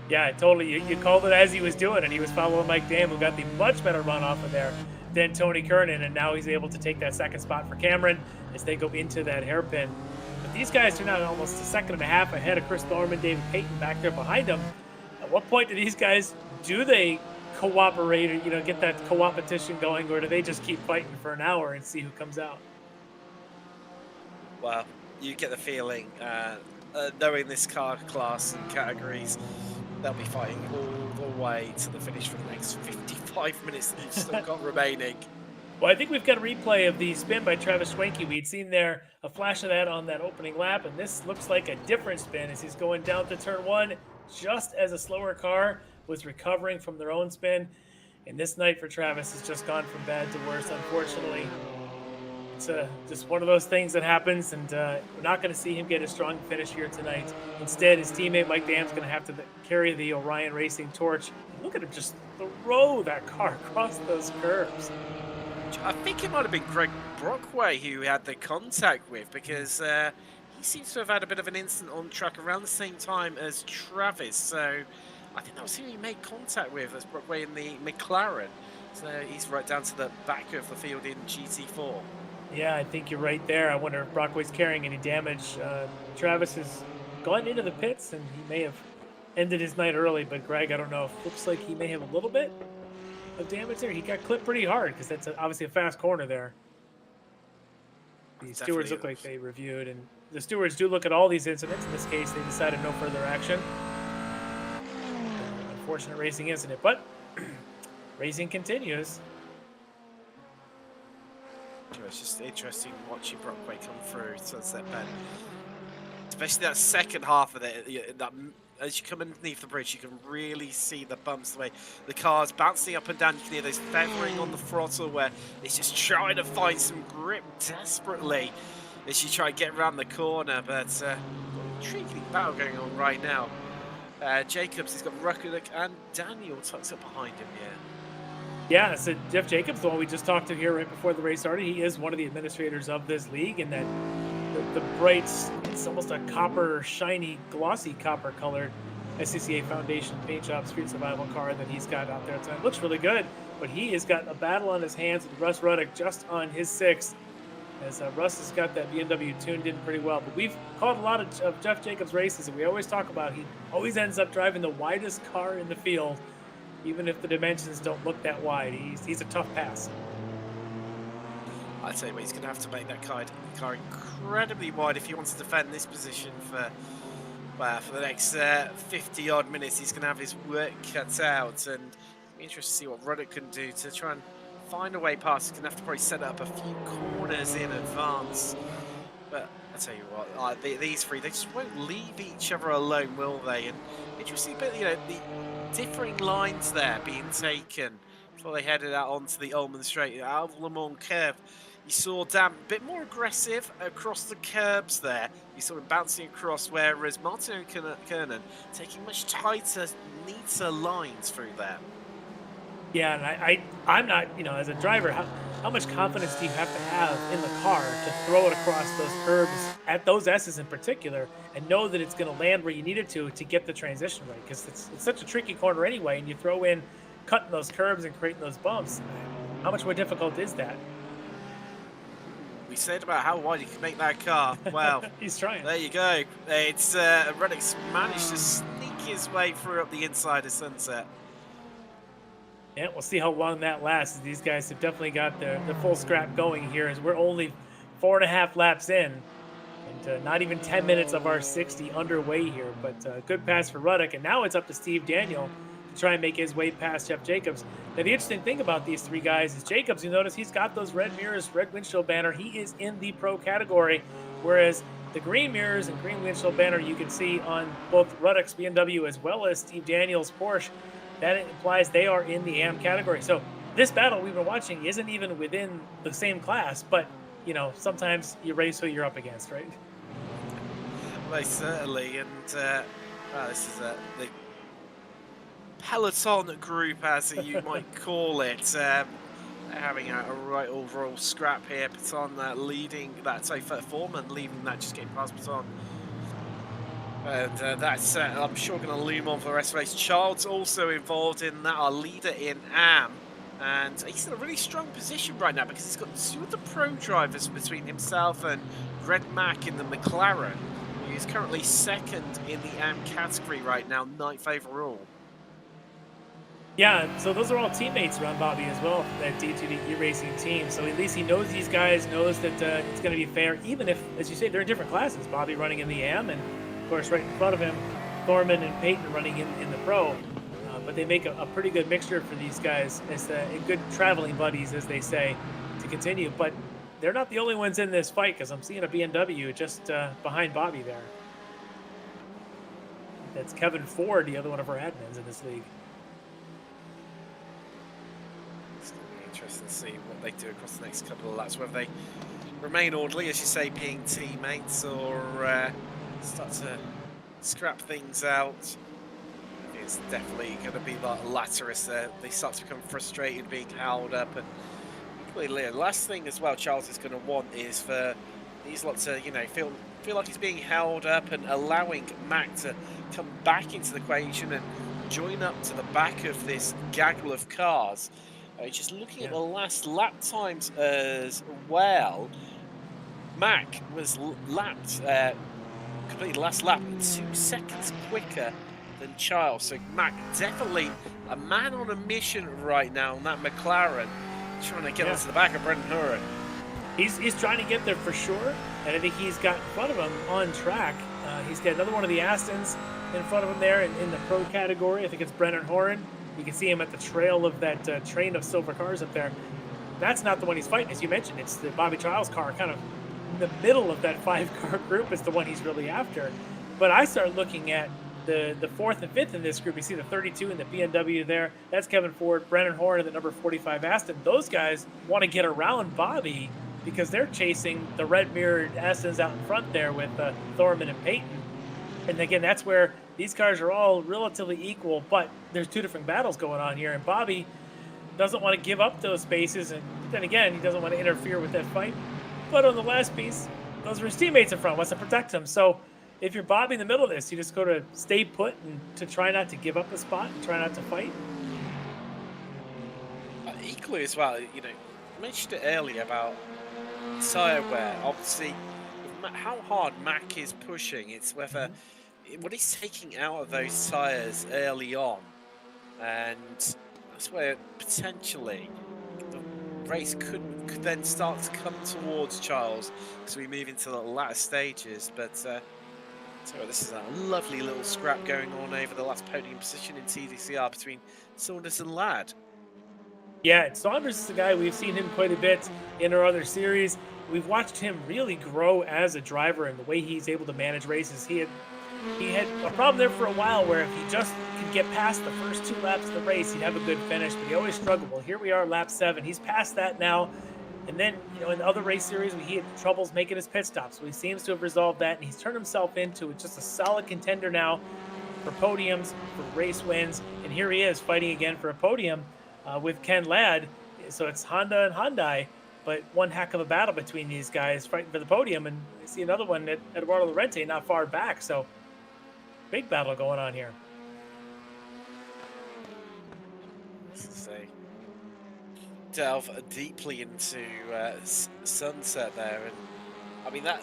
Yeah, totally. You called it as he was doing it. He was following Mike Dam, who got the much better run off of there than Tony Kernan, and now he's able to take that second spot for Cameron as they go into that hairpin. But these guys are now almost a second and a half ahead of Chris Norman, David Payton back there behind them. At what point do these guys, do they cooperate or, get that co-opetition going, or do they just keep fighting for an hour and see who comes out? Well, you get the feeling, knowing this car class and categories, they'll be fighting all the way to the finish for the next 55 minutes that you've still got remaining. Well, I think we've got a replay of the spin by Travis Schwenke. We'd seen there a flash of that on that opening lap, and this looks like a different spin as he's going down to turn one, just as a slower car was recovering from their own spin. And this night for Travis has just gone from bad to worse, unfortunately. It's just one of those things that happens, and we're not going to see him get a strong finish here tonight. Instead, his teammate Mike Dam's going to have to carry the Orion Racing torch. Look at him just throw that car across those curves. I think it might have been Greg Brockway who had the contact with, because he seems to have had a bit of an incident on track around the same time as Travis. So I think that was who he made contact with, as Brockway in the McLaren. So he's right down to the back of the field in GT4. Yeah, I think you're right there. I wonder if Brockway's carrying any damage. Travis has gone into the pits, and he may have ended his night early, but Greg, I don't know. It looks like he may have a little bit of damage there. He got clipped pretty hard because that's obviously a fast corner there. The stewards look like they reviewed, and the stewards do look at all these incidents. In this case, they decided no further action. Unfortunate racing incident, but racing continues. It's just interesting watching Brockway come through Sunset Bend, especially that second half of it. That as you come underneath the bridge, you can really see the bumps, the way the car's bouncing up and down. You can hear those feathering on the throttle, where it's just trying to find some grip desperately as you try to get around the corner. But intriguing battle going on right now. Jacobs, he's got Ruckelick and Daniel tucked up behind him here. Yeah, so Jeff Jacobs, the one we just talked to here right before the race started, he is one of the administrators of this league, and that the bright, it's almost a copper, shiny, glossy copper colored SCCA Foundation paint job street survival car that he's got out there tonight. Looks really good, but he has got a battle on his hands with Russ Ruddock just on his sixth, as Russ has got that BMW tuned in pretty well. But we've caught a lot of Jeff Jacobs races, and we always talk about he always ends up driving the widest car in the field, even if the dimensions don't look that wide. He's a tough pass. I'd say he's going to have to make that car incredibly wide if he wants to defend this position for the next 50-odd minutes. He's going to have his work cut out, and it'll be interesting to see what Ruddock can do to try and find a way past. He's going to have to probably set up a few corners in advance. But I'll tell you what, these three, they just won't leave each other alone, will they? And interesting bit, the differing lines there being taken before they headed out onto the Ullman Straight. Out of Le Mans curve, you saw Dam a bit more aggressive across the curbs there. You saw him bouncing across, whereas Martin and Kernan taking much tighter, neater lines through there. Yeah, and I'm not, as a driver, how much confidence do you have to have in the car to throw it across those curbs, at those S's in particular, and know that it's going to land where you need it to get the transition right? Because it's such a tricky corner anyway, and you throw in cutting those curbs and creating those bumps. How much more difficult is that? We said about how wide he can make that car. Well, he's trying. There you go. It's Ruddock's managed to sneak his way through up the inside of Sunset. Yeah, we'll see how long that lasts. These guys have definitely got the full scrap going here, as we're only 4.5 laps in. And not even 10 minutes of our 60 underway here, but good pass for Ruddock. And now it's up to Steve Daniel to try and make his way past Jeff Jacobs. Now, the interesting thing about these three guys is Jacobs, you notice he's got those red mirrors, red windshield banner. He is in the pro category, whereas the green mirrors and green windshield banner you can see on both Ruddock's BMW as well as Steve Daniel's Porsche. That implies they are in the AM category. So this battle we've been watching isn't even within the same class, but you know, sometimes you race who you're up against, right? Well, certainly, and this is the peloton group, as you might call it. They're having a right overall scrap here. Peloton leading that, so Foreman leading that, just getting past Peloton. And that's, I'm sure, going to loom on for the rest of the race. Childs also involved in that, our leader in AM. And he's in a really strong position right now because he's got two of the pro drivers between himself and Red Mac in the McLaren. He's currently second in the AM category right now, 9th overall. Yeah, so those are all teammates around Bobby as well, that D2D iRacing team. So at least he knows these guys, knows that it's going to be fair, even if, as you say, they're in different classes. Bobby running in the AM, and of course right in front of him, Thorman and Peyton running in the pro. But they make a pretty good mixture for these guys as good traveling buddies, as they say, to continue. But they're not the only ones in this fight, because I'm seeing a BMW just behind Bobby there. That's Kevin Ford, the other one of our admins in this league. It's going to be interesting to see what they do across the next couple of laps, whether they remain orderly, as you say, being teammates, or start to scrap things out. It's definitely going to be the latter as they start to become frustrated being held up. And the last thing as well Charles is going to want is for these lots to, you know, feel like he's being held up, and allowing Mac to come back into the equation and join up to the back of this gaggle of cars. Just looking at the last lap times as well, Mac was lapped, completed last lap 2 seconds quicker than Charles. So Mac definitely a man on a mission right now on that McLaren, trying to get onto the back of Brendan Huron. He's trying to get there for sure, and I think he's got in front of him on track. He's got another one of the Astons in front of him there in the pro category. I think it's Brendan Horan. You can see him at the trail of that train of silver cars up there. That's not the one he's fighting, as you mentioned. It's the Bobby Childs car, kind of in the middle of that 5-car group is the one he's really after. But I start looking at the 4th and 5th in this group. You see the 32 and the BMW there. That's Kevin Ford, Brendan Horn, and the number 45 Aston. Those guys want to get around Bobby because they're chasing the red mirrored Astons out in front there with Thorman and Peyton. And again, that's where these cars are all relatively equal, but there's two different battles going on here. And Bobby doesn't want to give up those spaces, and then again, he doesn't want to interfere with that fight. But on the last piece, those were his teammates in front, wants to protect him. So if you're Bobby in the middle of this, you just go to stay put and to try not to give up a spot and try not to fight. Equally as well, you know, I mentioned it earlier about tyre wear. Obviously, how hard Mac is pushing, it's whether what he's taking out of those tyres early on, and that's where potentially the race could then start to come towards Charles as we move into the latter stages. But so this is a lovely little scrap going on over the last podium position in TDCR between Saunders and Ladd. Yeah, Saunders is a guy, we've seen him quite a bit in our other series. We've watched him really grow as a driver and the way he's able to manage races. He had a problem there for a while where if he just could get past the first 2 laps of the race, he'd have a good finish, but he always struggled. Well, here we are, lap 7. He's past that now. And then, you know, in the other race series, he had troubles making his pit stops. So he seems to have resolved that, and he's turned himself into just a solid contender now for podiums, for race wins. And here he is fighting again for a podium with Ken Ladd. So it's Honda and Hyundai, but one heck of a battle between these guys fighting for the podium. And I see another one at Eduardo Lorente not far back. So big battle going on here. Delve deeply into sunset there, and I mean that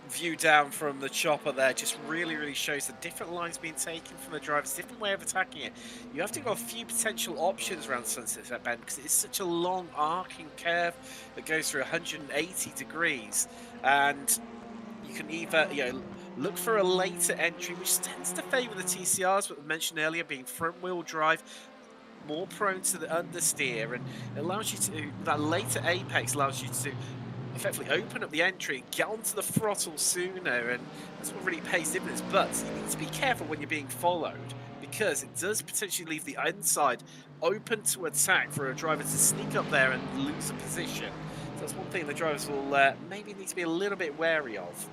view down from the chopper there just really shows the different lines being taken from the drivers, different way of attacking it. You have to go a few potential options around Sunset Bend because it's such a long arcing curve that goes through 180 degrees, and You can either, look for a later entry, which tends to favour the TCRs, but I mentioned earlier, being front-wheel drive, more prone to the understeer, and it allows you to, that later apex allows you to effectively open up the entry and get onto the throttle sooner, and that's what really pays dividends. But you need to be careful when you're being followed, because it does potentially leave the inside open to attack for a driver to sneak up there and lose a position. So that's one thing the drivers will maybe need to be a little bit wary of.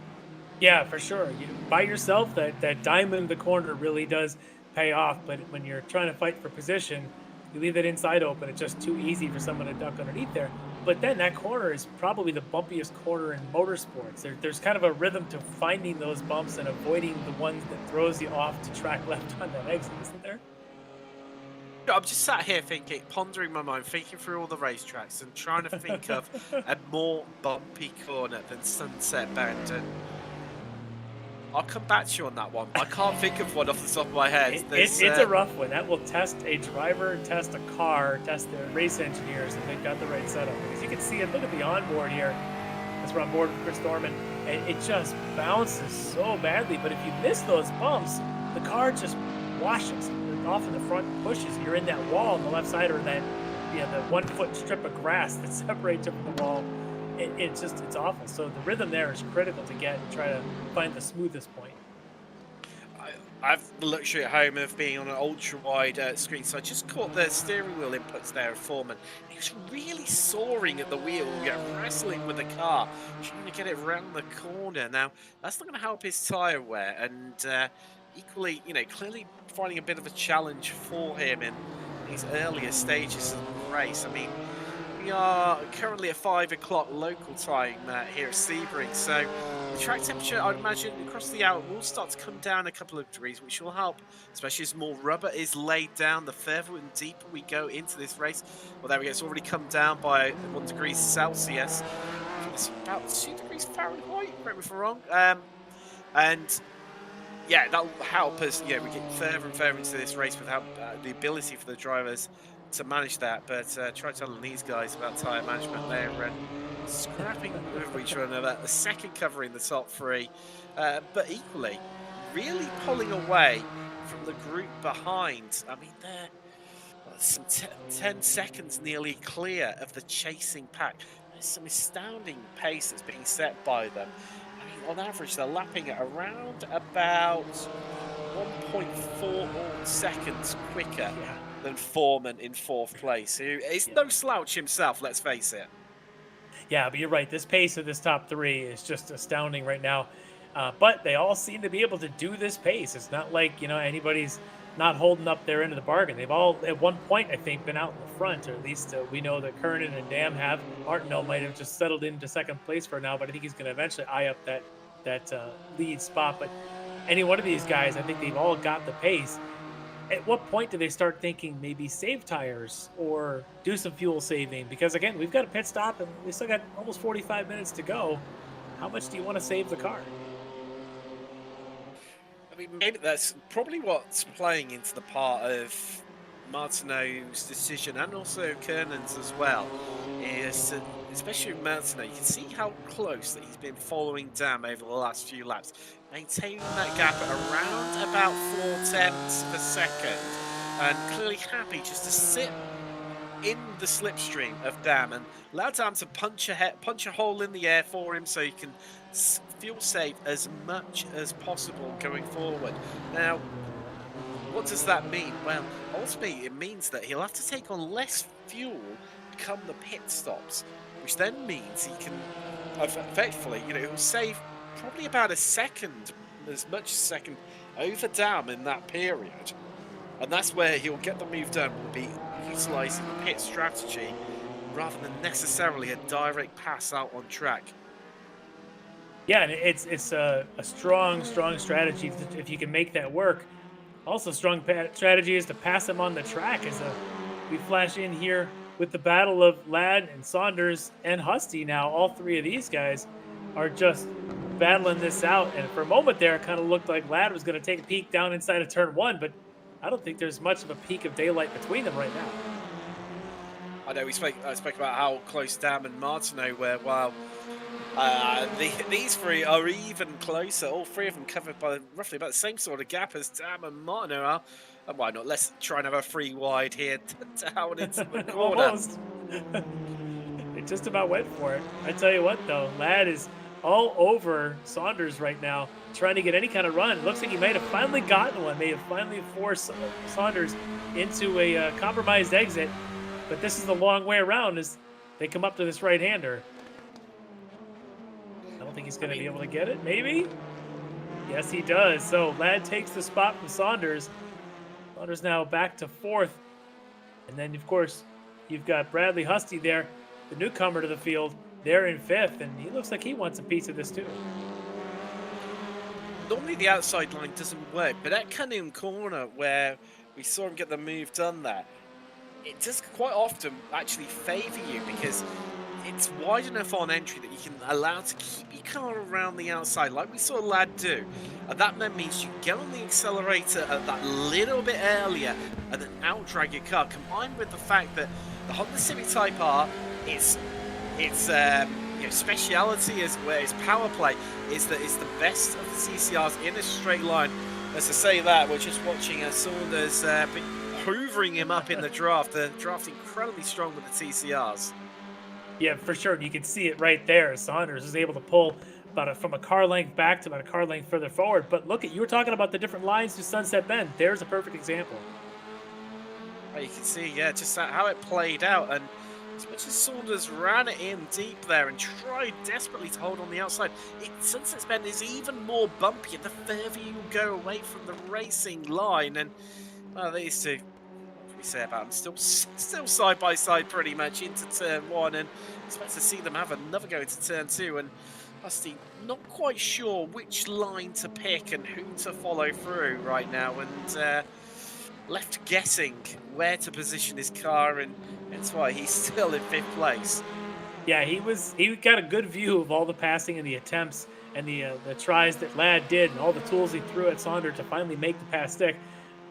Yeah, for sure. By yourself, that diamond in the corner really does pay off. But when you're trying to fight for position, you leave that inside open. It's just too easy for someone to duck underneath there. But then that corner is probably the bumpiest corner in motorsports. There's kind of a rhythm to finding those bumps and avoiding the ones that throws you off to track left on that exit, isn't there? I'm just sat here thinking, pondering my mind, thinking through all the racetracks and trying to think of a more bumpy corner than Sunset Bend. And I'll come back to you on that one. I can't think of one off the top of my head. It's a rough one. That will test a driver, test a car, test the race engineers if they've got the right setup. Because you can see it. Look at the onboard here. As we're on board with Chris Thorman, and it just bounces so badly. But if you miss those bumps, the car just washes off in the front, pushes. You're in that wall on the left side, or that the 1 foot strip of grass that separates it from the wall. It's awful. So the rhythm there is critical to get and try to find the smoothest point. I've the luxury at home of being on an ultra-wide screen, so I just caught the steering wheel inputs there of Foreman. He was really soaring at the wheel, wrestling with the car, trying to get it around the corner. Now, that's not going to help his tyre wear, and equally, clearly finding a bit of a challenge for him in these earlier stages of the race. I mean, we are currently at 5 o'clock local time here at Sebring, so the track temperature, I'd imagine, across the hour will start to come down a couple of degrees, which will help, especially as more rubber is laid down the further and deeper we go into this race. Well, there we go, it's already come down by 1 degree Celsius. I think it's about 2 degrees Fahrenheit, correct me if I'm wrong. And yeah, that will help us, we get further and further into this race without the ability for the drivers to manage that. But try telling these guys about tyre management there and scrapping with each other. A second covering the top three, but equally really pulling away from the group behind. I mean, they're some 10 seconds nearly clear of the chasing pack. There's some astounding pace that's being set by them. I mean, on average, they're lapping at around about 1.4 seconds quicker than Foreman in 4th place, who is no slouch himself, let's face it. Yeah, but you're right. This pace of this top three is just astounding right now. But they all seem to be able to do this pace. It's not like, anybody's not holding up their end of the bargain. They've all, at one point, I think, been out in the front, or at least we know that Kernan and Dam have. Martinell might have just settled into 2nd place for now, but I think he's going to eventually eye up that lead spot. But any one of these guys, I think they've all got the pace. At what point do they start thinking maybe save tires or do some fuel saving? Because, again, we've got a pit stop, and we still got almost 45 minutes to go. How much do you want to save the car? I mean, maybe that's probably what's playing into the part of Martineau's decision, and also Kernan's as well, is especially with Martineau, you can see how close that he's been following Dam over the last few laps, maintaining that gap at around about 0.4 per second, and clearly happy just to sit in the slipstream of Dam and allow Dam to punch a hole in the air for him so he can fuel save as much as possible going forward. Now, what does that mean? Well, ultimately it means that he'll have to take on less fuel come the pit stops, which then means he can effectively, he'll save probably about a second, as much as a second, over Dam in that period. And that's where he'll get the move done, will be utilising the pit strategy rather than necessarily a direct pass out on track. Yeah, and it's a strong strategy if you can make that work. Also, strong strategy is to pass him on the track. As we flash in here with the battle of Ladd and Saunders and Husty now. All three of these guys are just battling this out. And for a moment there, it kind of looked like Ladd was going to take a peek down inside of turn 1, but I don't think there's much of a peak of daylight between them right now. I know I spoke about how close Dam and Martineau were, while These three are even closer. All three of them covered by roughly about the same sort of gap as Tam and Martin are. And why not? Let's try and have a free wide here down into the corner. Almost. It just about went for it. I tell you what, though, Ladd is all over Saunders right now, trying to get any kind of run. It looks like he might have finally gotten one, may have finally forced Saunders into a compromised exit. But this is the long way around as they come up to this right-hander. I don't think he's going to be able to get it. Maybe? Yes, he does. So Ladd takes the spot from Saunders. Saunders now back to 4th. And then, of course, you've got Bradley Husty there, the newcomer to the field, there in 5th. And he looks like he wants a piece of this, too. Normally the outside line doesn't work, but that Cunningham corner where we saw him get the move done there, it does quite often actually favour you because it's wide enough on entry that you can allow to keep your car around the outside like we saw Ladd do. And that then means you get on the accelerator at that little bit earlier and then out-drag your car, combined with the fact that the Honda Civic Type R, its speciality is where its power play is that it's the best of the CCRs in a straight line. As I say that, we're just watching Saunders hoovering him up in the draft. The draft's incredibly strong with the TCRs. Yeah, for sure. You can see it right there. Saunders is able to pull from a car length back to about a car length further forward. But look at, you were talking about the different lines to Sunset Bend. There's a perfect example. You can see, yeah, just how it played out. And as much as Saunders ran it in deep there and tried desperately to hold on the outside, Sunset Bend is even more bumpy the further you go away from the racing line. And these two, what can we say about them? Still side by side pretty much into turn 1, and expect to see them have another go into turn 2. And Husty not quite sure which line to pick and who to follow through right now, and left guessing where to position his car, and that's why he's still in 5th place. Yeah, he got a good view of all the passing and the attempts and the tries that Ladd did and all the tools he threw at Saunders to finally make the pass stick.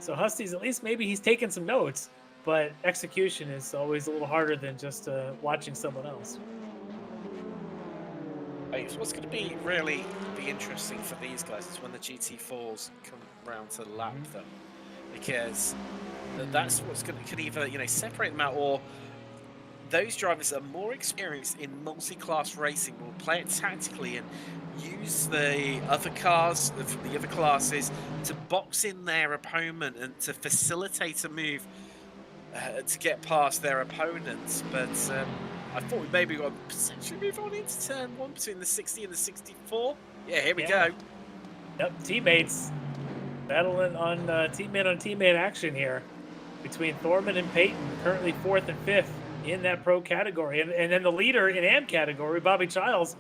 So Husty's, at least maybe he's taking some notes, but execution is always a little harder than just watching someone else. So what's going to be really interesting for these guys is when the GT4s come round to lap them, because that's what's going to could either separate them out, or those drivers that are more experienced in multi-class racing will play it tactically and use the other cars from the other classes to box in their opponent and to facilitate a move to get past their opponents. But I thought we maybe got to potentially move on into turn 1 between the 60 and the 64. Yeah, here we go. Yep, teammates battling on teammate action here between Thorman and Peyton, currently 4th and 5th in that pro category. And then the leader in AM category, Bobby Childs,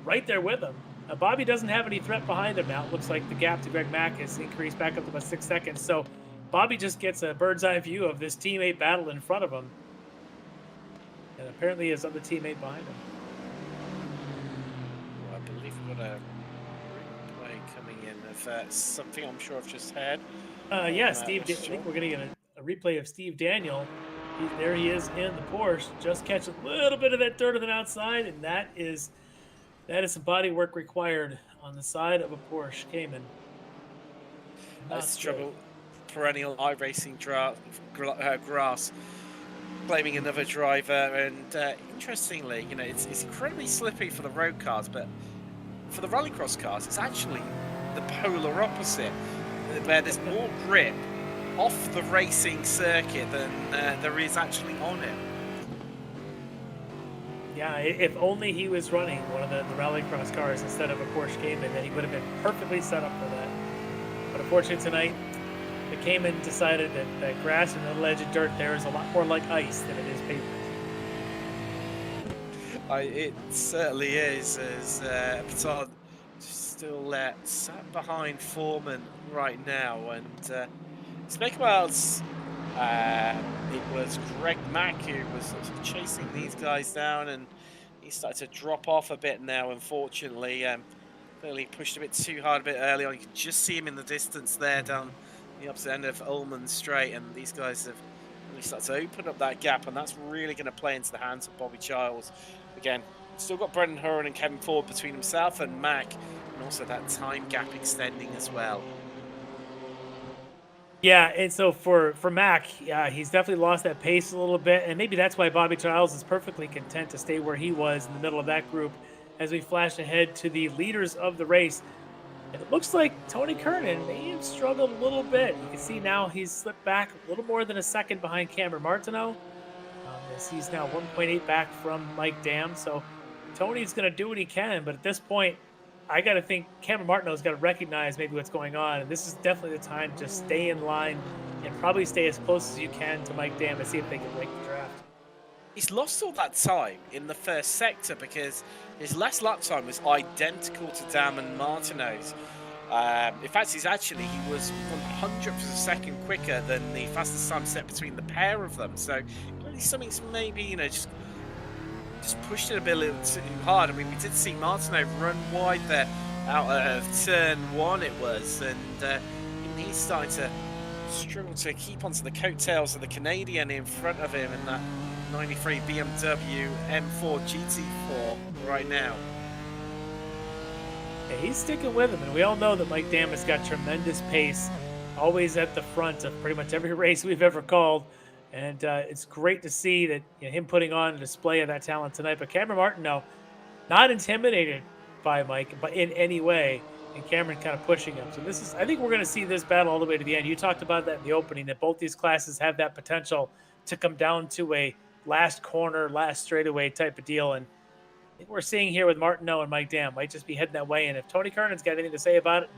right there with him. Bobby doesn't have any threat behind him now. It looks like the gap to Greg Mack has increased back up to about 6 seconds. So Bobby just gets a bird's eye view of this teammate battle in front of him. And apparently his other teammate behind him. Well, I believe we've got a replay coming in of something I'm sure I've just had. Yeah, Steve, I think we're going to get a replay of Steve Daniel. There he is in the Porsche, just catch a little bit of that dirt on the outside, and that is some body work required on the side of a Porsche Cayman. That's trouble. Perennial iRacing grass blaming another driver, and interestingly, it's incredibly slippy for the road cars, but for the rallycross cars, it's actually the polar opposite, where there's more grip off the racing circuit than there is actually on it. Yeah, if only he was running one of the rallycross cars instead of a Porsche Cayman, then he would have been perfectly set up for that. But unfortunately tonight, the Cayman decided that grass and the ledge of dirt there is a lot more like ice than it is paper. It certainly is, as Petard still sat behind Foreman right now, and speak about it was Greg Mack who was sort of chasing these guys down, and he started to drop off a bit now, unfortunately. Clearly pushed a bit too hard a bit early on. You can just see him in the distance there down the opposite end of Ullman Straight, and these guys have really started to open up that gap, and that's really going to play into the hands of Bobby Childs. Again, still got Brendan Horan and Kevin Ford between himself and Mac, and also that time gap extending as well. Yeah, and so for Mac, he's definitely lost that pace a little bit, and maybe that's why Bobby Giles is perfectly content to stay where he was in the middle of that group as we flash ahead to the leaders of the race. And it looks like Tony Kernan may have struggled a little bit. You can see now he's slipped back a little more than a second behind Cameron Martineau, as he's now 1.8 back from Mike Dam. So Tony's going to do what he can, but at this point, I got to think Cameron Martineau's got to recognize maybe what's going on, and this is definitely the time to just stay in line and probably stay as close as you can to Mike Dam and see if they can break the draft. He's lost all that time in the first sector because his last lap time was identical to Dam and Martineau's. In fact, he was 100th of a second quicker than the fastest time set between the pair of them. So clearly something's maybe, just pushed it a bit too hard. I mean, we did see Martineau run wide there out of turn 1 it was, and he's starting to struggle to keep onto the coattails of the Canadian in front of him in that 93 BMW M4 GT4 right now. Yeah, he's sticking with him, and we all know that Mike Dam has got tremendous pace, always at the front of pretty much every race we've ever called. And it's great to see that him putting on a display of that talent tonight. But Cameron Martineau, not intimidated by Mike, but in any way, and Cameron kind of pushing him. So I think we're going to see this battle all the way to the end. You talked about that in the opening, that both these classes have that potential to come down to a last corner, last straightaway type of deal. And I think we're seeing here with Martineau and Mike Dam might just be heading that way. And if Tony Kernan's got anything to say about it,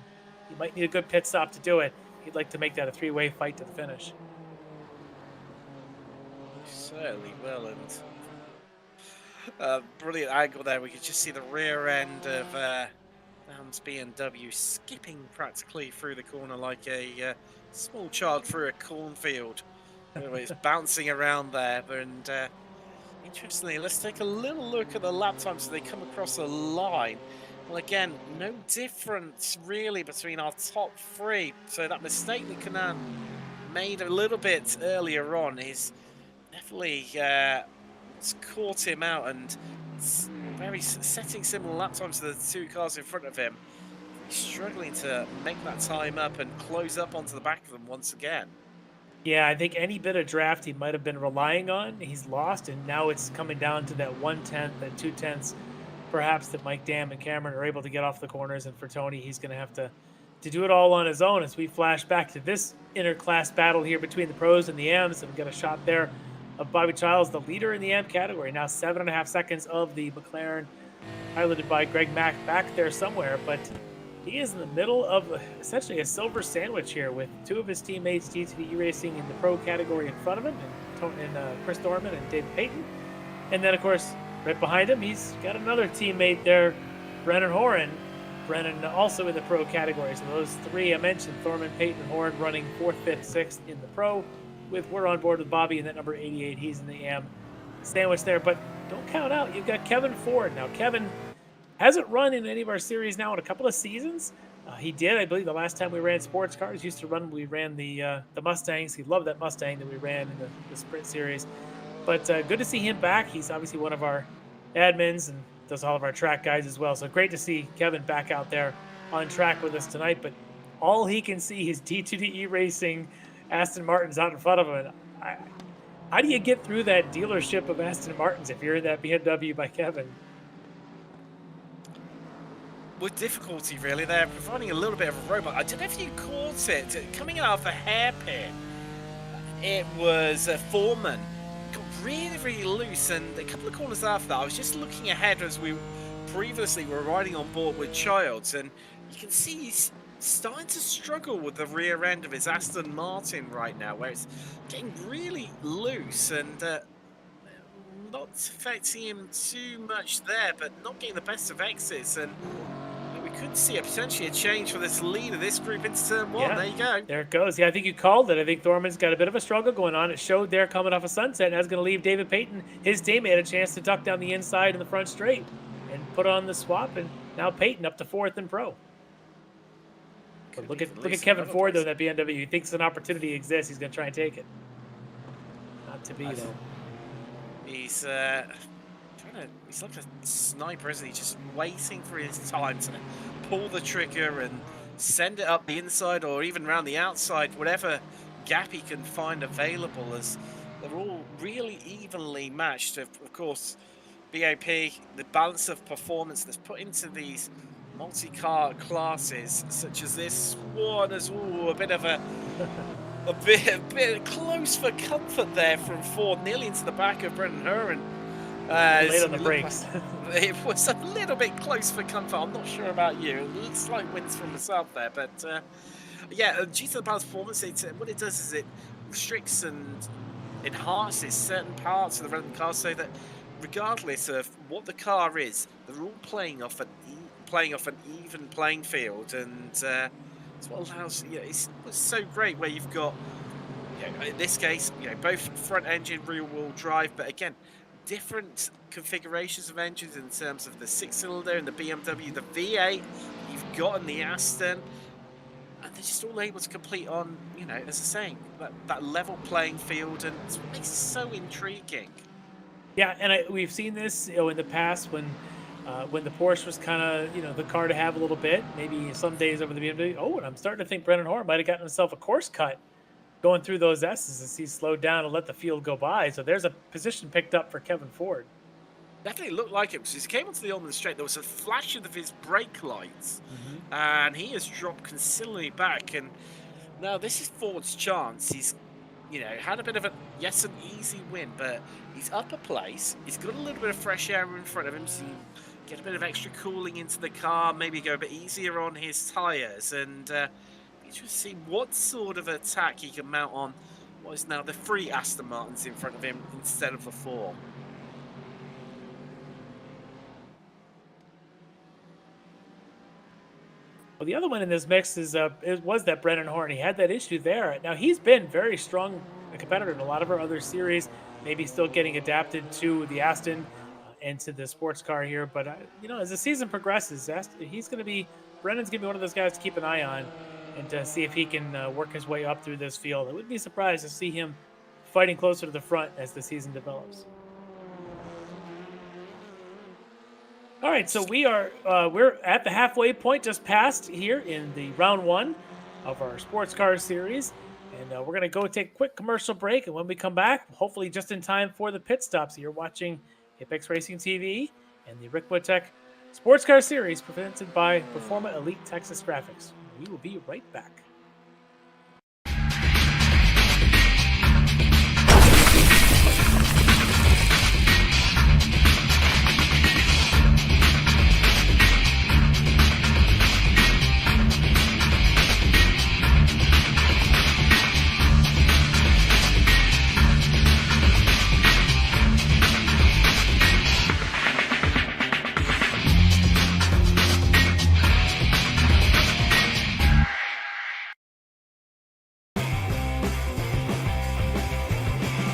he might need a good pit stop to do it. He'd like to make that a three-way fight to the finish. Certainly will, and brilliant angle there. We could just see the rear end of Dam's BMW skipping practically through the corner like a small child through a cornfield. It's bouncing around there, and interestingly, let's take a little look at the lap times as they come across the line. Well, again, no difference really between our top 3. So that mistake that Kernan made a little bit earlier on is definitely it's caught him out, and it's setting similar lap times to the 2 cars in front of him. He's struggling to make that time up and close up onto the back of them once again. Yeah, I think any bit of draft he might have been relying on, he's lost, and now it's coming down to that 1/10, that 2/10, perhaps, that Mike Dam and Cameron are able to get off the corners. And for Tony, he's going to have to do it all on his own as we flash back to this interclass battle here between the pros and the M's. And we got a shot there of Bobby Giles, the leader in the M category. Now 7.5 seconds of the McLaren, piloted by Greg Mack, back there somewhere. But he is in the middle of essentially a silver sandwich here with 2 of his teammates, GTD Racing, in the pro category in front of him, and Chris Thorman and David Payton. And then, of course, right behind him, he's got another teammate there, Brennan Horan. Brennan also in the pro category. So those 3 I mentioned, Thorman, Payton, and Horan, running 4th, 5th, 6th in the pro. We're on board with Bobby in that number 88. He's in the AM sandwich there. But don't count out, you've got Kevin Ford. Now, Kevin hasn't run in any of our series now in a couple of seasons. He did, I believe, the last time we ran sports cars. We ran the Mustangs. He loved that Mustang that we ran in the sprint series. But good to see him back. He's obviously one of our admins and does all of our track guides as well. So great to see Kevin back out there on track with us tonight. But all he can see is D2DE Racing, Aston Martin's out in front of him. And how do you get through that dealership of Aston Martins if you're in that BMW by Kevin? With difficulty, really. They're providing a little bit of a robot. I don't know if you caught it. Coming out of the hairpin, it was Foreman. Got really, really loose, and a couple of corners after that, I was just looking ahead as we previously were riding on board with Childs, and you can see he's starting to struggle with the rear end of his Aston Martin right now, where it's getting really loose and not affecting him too much there, but not getting the best of exits. And we could see potentially a change for this lead of this group into turn 1. Yeah, there you go. There it goes. Yeah, I think you called it. I think Thorman's got a bit of a struggle going on. It showed there coming off a sunset, and that's going to leave David Payton, his teammate, a chance to duck down the inside in the front straight and put on the swap. And now Payton up to 4th in pro. But look at Kevin Ford, though, that BMW. He thinks an opportunity exists. He's going to try and take it. Not to be, though. He's he's like a sniper, isn't he? Just waiting for his time to pull the trigger and send it up the inside or even around the outside, whatever gap he can find available, as they're all really evenly matched. Of course, BAP, the balance of performance that's put into these multi-car classes, such as this one, as a bit of a bit close for comfort there from Ford, nearly into the back of Brendan Herron. Late on the brakes. It was a little bit close for comfort. I'm not sure about you. It looks like wins from myself there, but yeah, due to the balance performance, what it does is it restricts and enhances certain parts of the relevant car, so that regardless of what the car is, they're all playing off an even playing field, and it's what allows. It's so great where you've got, in this case, both front engine, rear wheel drive, but again, different configurations of engines in terms of the 6-cylinder and the BMW, the V8 you've got in the Aston, and they're just all able to complete on, as I was saying, that level playing field, and it's what makes it so intriguing. Yeah, and we've seen this, in the past when the Porsche was kind of, the car to have a little bit, maybe some days over the BMW. Oh, and I'm starting to think Brendan Horn might have gotten himself a course cut going through those S's as he slowed down and let the field go by. So there's a position picked up for Kevin Ford. Definitely looked like it, because he came onto the Ulman straight. There was a flash of his brake lights, and he has dropped considerably back. And now this is Ford's chance. He's, had a bit of an easy win, but he's up a place. He's got a little bit of fresh air in front of him, so get a bit of extra cooling into the car, maybe go a bit easier on his tyres, and just see what sort of attack he can mount on what is now the 3 Aston Martins in front of him instead of the 4. Well, the other one in this mix was that Brendan Horn. He had that issue there. Now, he's been very strong a competitor in a lot of our other series, maybe still getting adapted to the Aston and to the sports car here. But, as the season progresses, Brendan's going to be one of those guys to keep an eye on and to see if he can work his way up through this field. I wouldn't be surprised to see him fighting closer to the front as the season develops. All right, so we're at the halfway point, just past here in the round 1 of our sports car series, and we're going to go take a quick commercial break. And when we come back, hopefully just in time for the pit stops, you're watching Apex Racing TV and the Ricmotech Sports Car Series presented by Performa Elite Texas Graphics. We will be right back.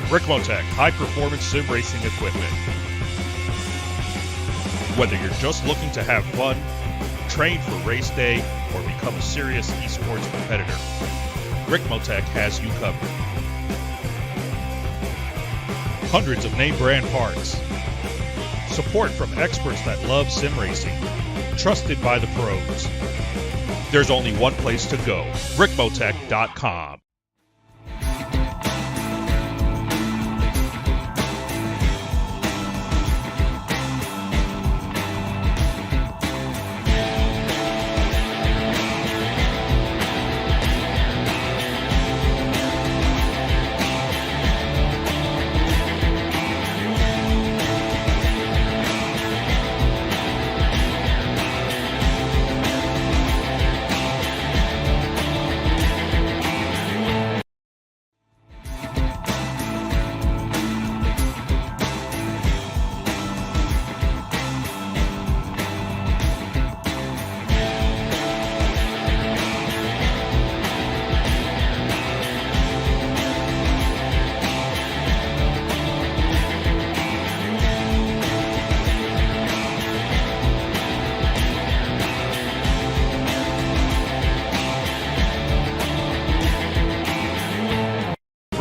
Ricmotech, high-performance sim racing equipment. Whether you're just looking to have fun, train for race day, or become a serious esports competitor, Ricmotech has you covered. Hundreds of name-brand parts. Support from experts that love sim racing. Trusted by the pros. There's only one place to go, Ricmotech.com.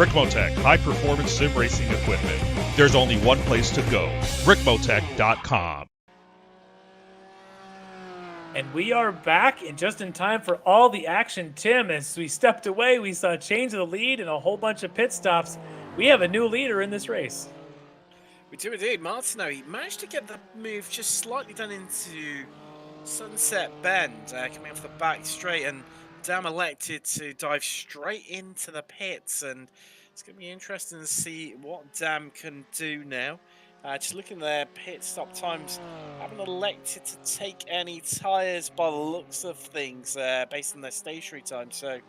Ricmotech, high-performance sim racing equipment. There's only one place to go, ricmotech.com. And we are back and just in time for all the action, Tim. As we stepped away, we saw a change of the lead and a whole bunch of pit stops. We have a new leader in this race. We do indeed. Martino, he managed to get the move just slightly done into Sunset Bend, coming off the back straight, and Dam elected to dive straight into the pits, and it's going to be interesting to see what Dam can do now. Just looking at their pit stop times, haven't elected to take any tyres by the looks of things based on their stationary time, so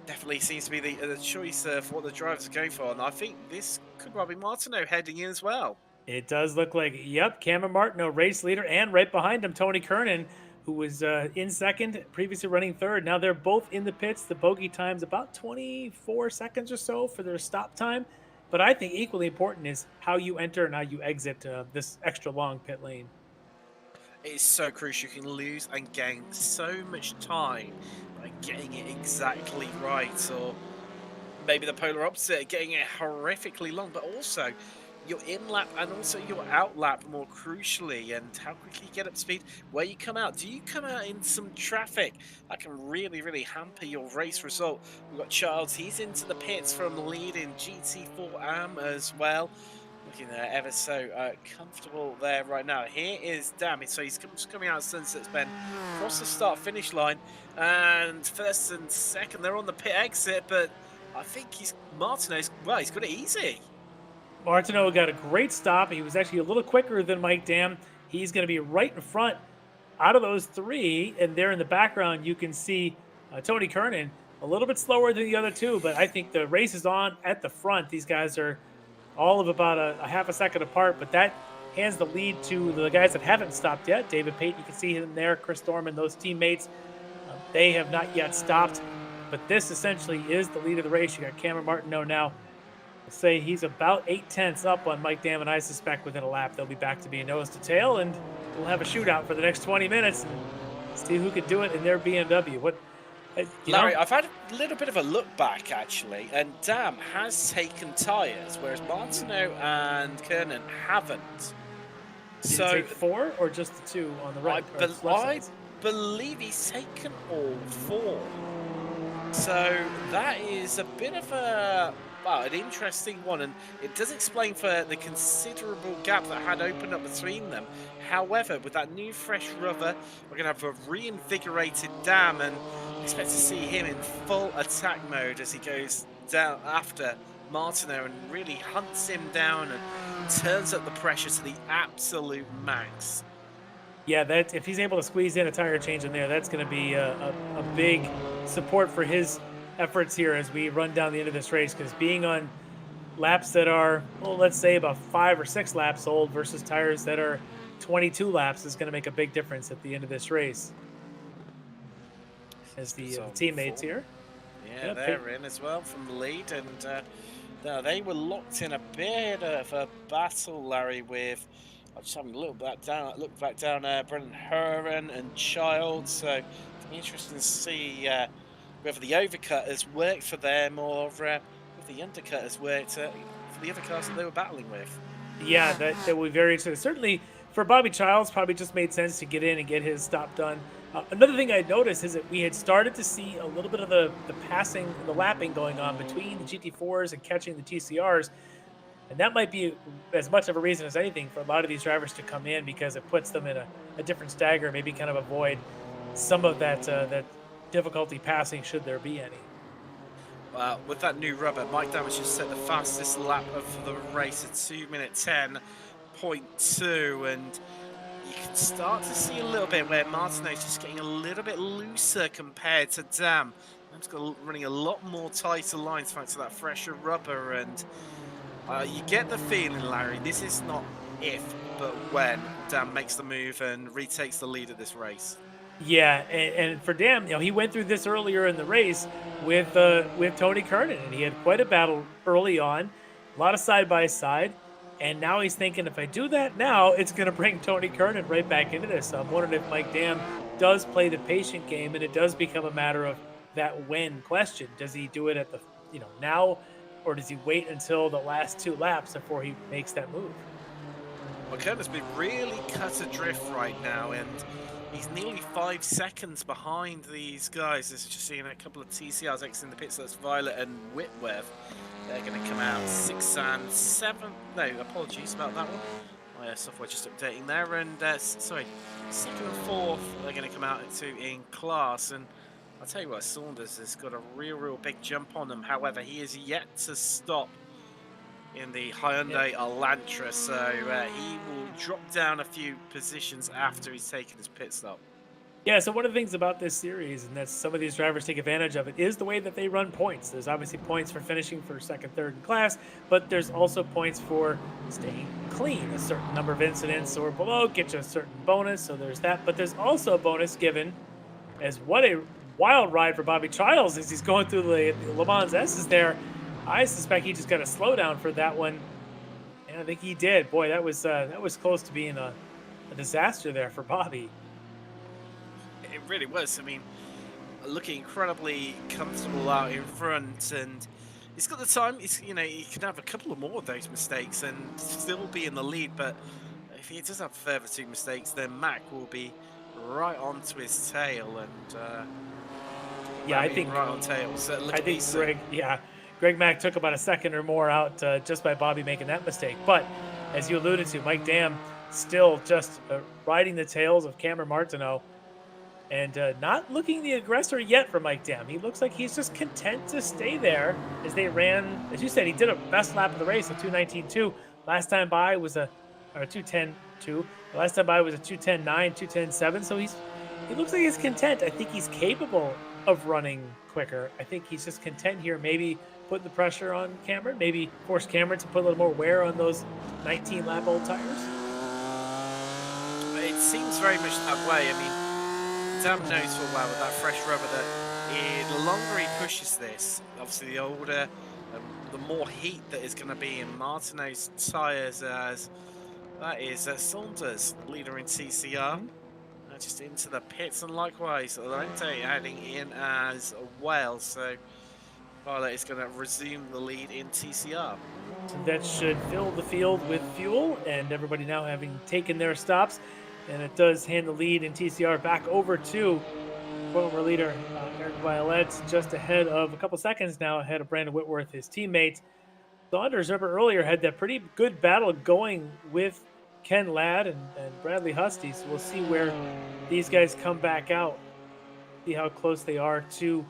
definitely seems to be the choice of what the drivers are going for, and I think this could well be Martino heading in as well. It does look like, yep, Cameron Martineau, race leader, and right behind him, Tony Kernan, who was in second, previously running third. Now they're both in the pits. The bogey time's about 24 seconds or so for their stop time. But I think equally important is how you enter and how you exit this extra long pit lane. It is so crucial. You can lose and gain so much time by getting it exactly right, or maybe the polar opposite, getting it horrifically long, but also your in-lap and also your out-lap more crucially, and how quickly you get up to speed, where you come out. Do you come out in some traffic? That can really, really hamper your race result. We've got Charles, he's into the pits from leading GT4 AM as well. Looking ever so comfortable there right now. Here is Dam, so he's just coming out of Sunset's Bend, across the start-finish line, and first and second, they're on the pit exit, but I think Martineau's, well, he's got it easy. Martineau got a great stop. He was actually a little quicker than Mike Dam. He's going to be right in front out of those three. And there in the background, you can see Tony Kernan a little bit slower than the other two. But I think the race is on at the front. These guys are all of about a half a second apart. But that hands the lead to the guys that haven't stopped yet. David Pate, you can see him there. Chris Thorman, those teammates, they have not yet stopped. But this essentially is the lead of the race. You got Cameron Martineau now. Say he's about 8/10 up on Mike Dam, and I suspect within a lap they'll be back to being nose to tail, and we'll have a shootout for the next 20 minutes and see who could do it in their BMW. Larry, I've had a little bit of a look back actually, and Dam has taken tyres, whereas Martineau and Kernan haven't. Did he take 4 or just the 2 on the right? I believe he's taken all 4. So that is a bit of an interesting one, and it does explain for the considerable gap that had opened up between them. However, with that new fresh rubber, we're going to have a reinvigorated Dam, and expect to see him in full attack mode as he goes down after Martineau and really hunts him down and turns up the pressure to the absolute max. Yeah, if he's able to squeeze in a tire change in there, that's going to be a big support for his efforts here as we run down the end of this race, because being on laps that are, well, let's say about 5 or 6 laps old versus tires that are 22 laps is going to make a big difference at the end of this race. As the teammates here. Yeah, they're in as well from the lead, and no, they were locked in a bit of a battle, Larry, with, I'm just having a look back down Brendan Herron and Child, so it'll be interesting to see whether the overcut has worked for them or if the undercut has worked for the other cars that they were battling with. Yeah, that will be very interesting. Certainly for Bobby Childs, probably just made sense to get in and get his stop done. Another thing I noticed is that we had started to see a little bit of the passing, the lapping going on between the GT4s and catching the TCRs. And that might be as much of a reason as anything for a lot of these drivers to come in, because it puts them in a different stagger, maybe kind of avoid some of that difficulty passing, should there be any. Well, with that new rubber, Mike Dam has just set the fastest lap of the race at 2:10.2, and you can start to see a little bit where Martineau's just getting a little bit looser compared to Dam. Dam's running a lot more tighter lines thanks to that fresher rubber, and you get the feeling, Larry, this is not if, but when Dam makes the move and retakes the lead of this race. Yeah, and for Dam, he went through this earlier in the race with Tony Kernan, and he had quite a battle early on, a lot of side-by-side, and now he's thinking, if I do that now, it's going to bring Tony Kernan right back into this. So I'm wondering if Mike Dam does play the patient game, and it does become a matter of that when question. Does he do it at the now, or does he wait until the last 2 laps before he makes that move? Well, Kerner's been really cut adrift right now, and he's nearly 5 seconds behind these guys. There's just seeing a couple of TCRs exiting the pits. That's Violet and Whitworth. They're going to come out 6 and 7. No, apologies about that one. My software just updating there. And sorry, 2nd and 4th. They're going to come out in class. And I'll tell you what, Saunders has got a real big jump on them. However, he is yet to stop in the Hyundai Elantra, so he will drop down a few positions after he's taken his pit stop. Yeah, so one of the things about this series, and that some of these drivers take advantage of it, is the way that they run points. There's obviously points for finishing for 2nd, 3rd in class, but there's also points for staying clean. A certain number of incidents or below get you a certain bonus, so there's that. But there's also a bonus given as what a wild ride for Bobby Trials as he's going through the Le Mans S's there. I suspect he just got a slowdown for that one, and I think he did. Boy, that was close to being a disaster there for Bobby. It really was. I mean, looking incredibly comfortable out in front, and he's got the time. He can have a couple of more of those mistakes and still be in the lead. But if he does have further 2 mistakes, then Mac will be right onto his tail, and I think right on tail. So I think Greg Mack took about a second or more out just by Bobby making that mistake. But as you alluded to, Mike Dam still just riding the tails of Cameron Martineau. And not looking the aggressor yet for Mike Dam. He looks like he's just content to stay there as they ran. As you said, he did a best lap of the race, a 2:19.2. Last time by was a 2:10.2. Last time by was a 2:10.9, 2:10.7. So he looks like he's content. I think he's capable of running quicker. I think he's just content here. Maybe putting the pressure on Cameron. Maybe force Cameron to put a little more wear on those 19-lap old tires. It seems very much that way. I mean, Dam knows full well with that fresh rubber that the longer he pushes this, obviously the older, the more heat that is going to be in Martineau's tyres, as that is Saunders, leader in TCR, just into the pits, and likewise Lorente heading in as well. So Violet is going to resume the lead in TCR. So that should fill the field with fuel, and everybody now having taken their stops. And it does hand the lead in TCR back over to former leader Eric Violet, just ahead of a couple seconds now ahead of Brandon Whitworth, his teammate. Saunders, remember earlier, had that pretty good battle going with Ken Ladd and Bradley Husty. So we'll see where these guys come back out, see how close they are to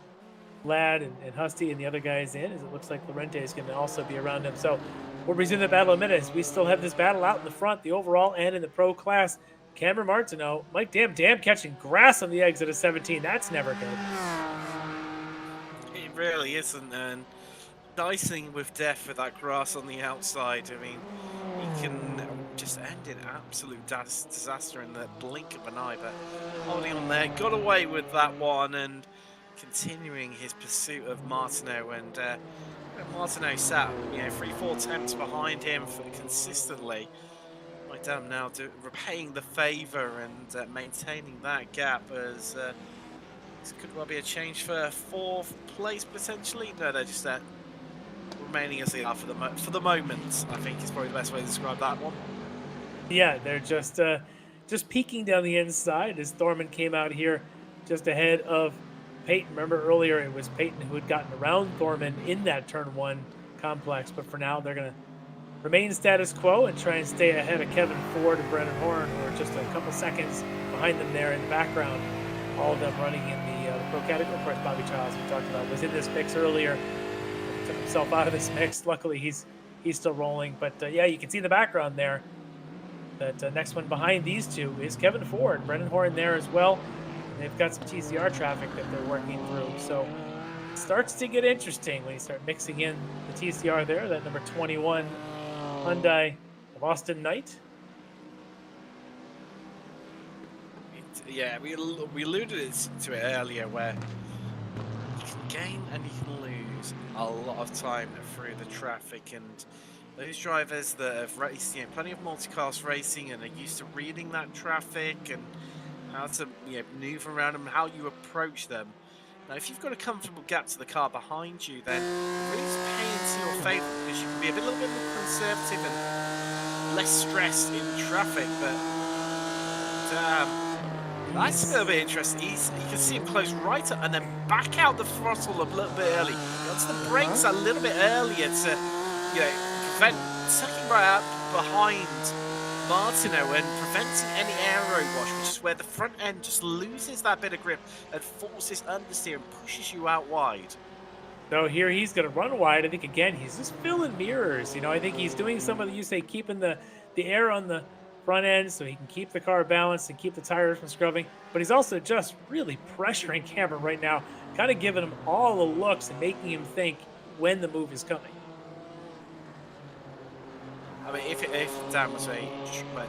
Ladd and Husty and the other guys in, as it looks like Lorente is going to also be around him. So we'll resume the battle in a minute. We still have this battle out in the front, the overall and in the pro class. Cameron Martineau, Mike Dam catching grass on the exit of 17. That's never good. It really isn't, and dicing with death with that grass on the outside. I mean, he can just end in absolute disaster in the blink of an eye, but holding on there, got away with that one, and continuing his pursuit of Martineau. And Martineau sat 3-4 tenths behind him consistently. Mike Dam now repaying the favour and maintaining that gap, as this could well be a change for 4th place potentially. No, they're just remaining as they are for the moment. I think is probably the best way to describe that one. Yeah, they're just peeking down the inside as Thorman came out here just ahead of Peyton. Remember earlier it was Peyton who had gotten around Thorman in that turn 1 complex, but for now they're going to remain status quo and try and stay ahead of Kevin Ford and Brennan Horn, who are just a couple seconds behind them there in the background. All of them running in the pro category. Of course, Bobby Childs, we talked about, was in this mix earlier. Took himself out of this mix. Luckily, he's still rolling. But yeah, you can see in the background there that next one behind these two is Kevin Ford, Brennan Horn there as well. And they've got some TCR traffic that they're working through. So it starts to get interesting when you start mixing in the TCR there. That number 21 Hyundai of Austin Knight. Yeah, we alluded to it earlier, where you can gain and you can lose a lot of time through the traffic, and those drivers that have raced plenty of multicast racing and are used to reading that traffic and how to maneuver around them, how you approach them, Now, if you've got a comfortable gap to the car behind you, then it really is paying to your favour because you can be a little bit more conservative and less stressed in traffic. But that's a little bit interesting. You can see him close right up and then back out the throttle a little bit early. Onto the brakes a little bit earlier to, prevent sucking right up behind Martino and preventing any aero wash, which is where the front end just loses that bit of grip and forces understeer and pushes you out wide. So here he's going to run wide. I think, again, he's just filling mirrors. I think he's doing some of the, keeping the air on the front end so he can keep the car balanced and keep the tires from scrubbing. But he's also just really pressuring Cameron right now, kind of giving him all the looks and making him think when the move is coming. I mean, if Dan was a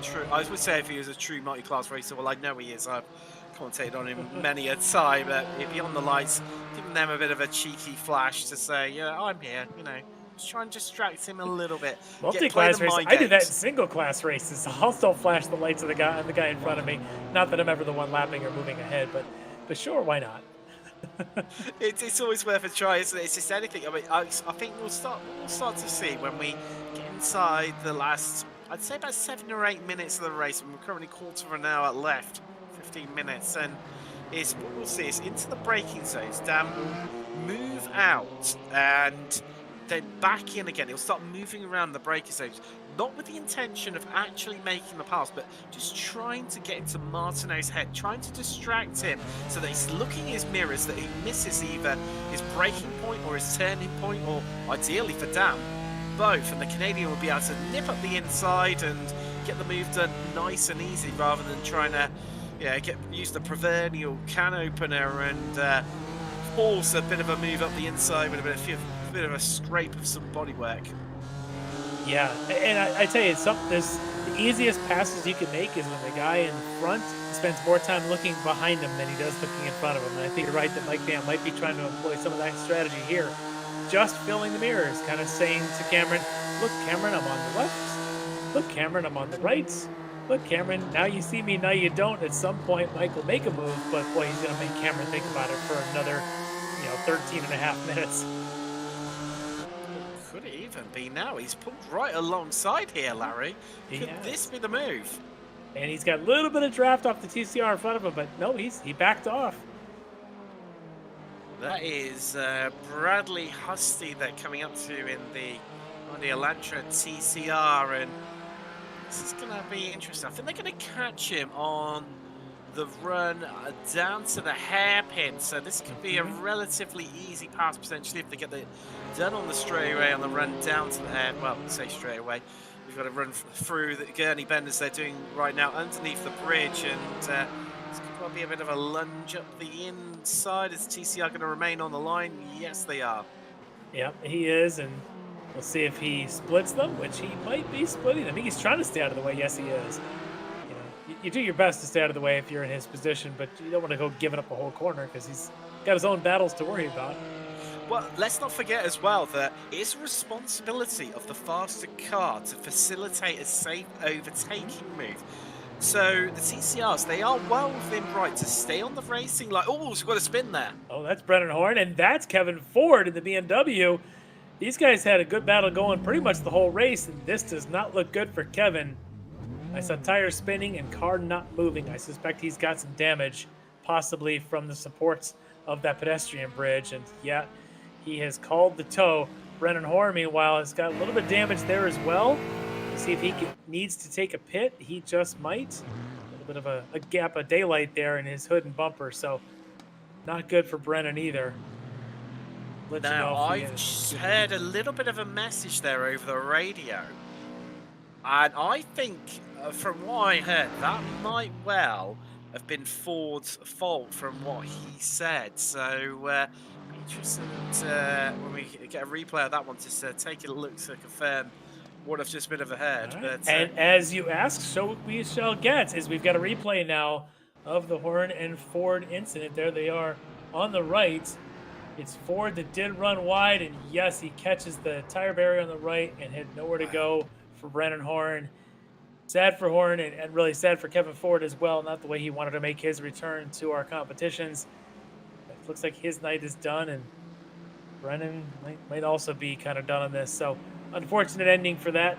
true, I would say if he was a true multi-class racer, well, I know he is. I've commentated on him many a time. But if he on the lights, giving them a bit of a cheeky flash to say, yeah, I'm here, just try and distract him a little bit. Multi-class races, I do that in single-class races. I'll still flash the lights of the guy in front of me. Not that I'm ever the one lapping or moving ahead, but sure, why not? It's always worth a try, isn't it? It's just anything. I mean, I think we'll start to see when we get inside the last, I'd say about 7 or 8 minutes of the race, and we're currently quarter of an hour left, 15 minutes, and what we'll see is into the braking zones. Dan will move out and then back in again. He'll start moving around the braking zones, not with the intention of actually making the pass, but just trying to get into Martineau's head, trying to distract him so that he's looking at his mirrors, that he misses either his braking point or his turning point, or ideally for Dan, both. And the Canadian will be able to nip up the inside and get the move done nice and easy, rather than trying to use the proverbial can opener and force a bit of a move up the inside with a bit of a scrape of some bodywork. Yeah, and I tell you, the easiest passes you can make is when the guy in front spends more time looking behind him than he does looking in front of him. And I think you're right that Mike Dan might be trying to employ some of that strategy here. Just filling the mirrors, kind of saying to Cameron, look, Cameron, I'm on the left. Look, Cameron, I'm on the right. Look, Cameron, now you see me, now you don't. At some point, Mike will make a move, but boy, he's going to make Cameron think about it for another, 13 and a half minutes. Could it even be now? He's pulled right alongside here, Larry. Could this be the move? And he's got a little bit of draft off the TCR in front of him, but no, he backed off. That is Bradley Husty they're coming up to on the Elantra TCR, and this is going to be interesting. I think they're going to catch him on the run down to the hairpin, so this could be a relatively easy pass potentially if they get it done on the straightaway on the run down to the hair. Well, say straightaway. We've got to run through the Gurney Bend as they're doing right now underneath the bridge, and this could well be a bit of a lunge up the inside. Is TCR going to remain on the line? Yes, they are. Yep, he is, and we'll see if he splits them, which he might be splitting. I think he's trying to stay out of the way. Yes, he is. You do your best to stay out of the way if you're in his position, but you don't want to go giving up a whole corner because he's got his own battles to worry about. Well, let's not forget as well that it's a responsibility of the faster car to facilitate a safe overtaking move. So the TCRs, they are well within right to stay on the racing line. Oh, he's got a spin there. Oh, that's Brennan Horn, and that's Kevin Ford in the BMW. These guys had a good battle going pretty much the whole race, and this does not look good for Kevin. I saw tires spinning and car not moving. I suspect he's got some damage, possibly from the supports of that pedestrian bridge. And yeah, he has called the tow. Brennan Horn, meanwhile, has got a little bit of damage there as well. We'll see if he needs to take a pit. He just might. A little bit of a gap of daylight there in his hood and bumper. So not good for Brennan either. Now, I've heard a little bit of a message there over the radio. And I think, from what I heard, that might well have been Ford's fault from what he said. So, interesting when we get a replay of that one, just take a look to confirm what I've just been overheard. Right. But, and as you ask, so we shall get, is we've got a replay now of the Horn and Ford incident. There they are on the right. It's Ford that did run wide, and yes, he catches the tire barrier on the right and had nowhere to go for Brennan Horn. Sad for Horn, and really sad for Kevin Ford as well. Not the way he wanted to make his return to our competitions. But looks like his night is done, and Brennan might also be kind of done on this. So unfortunate ending for that.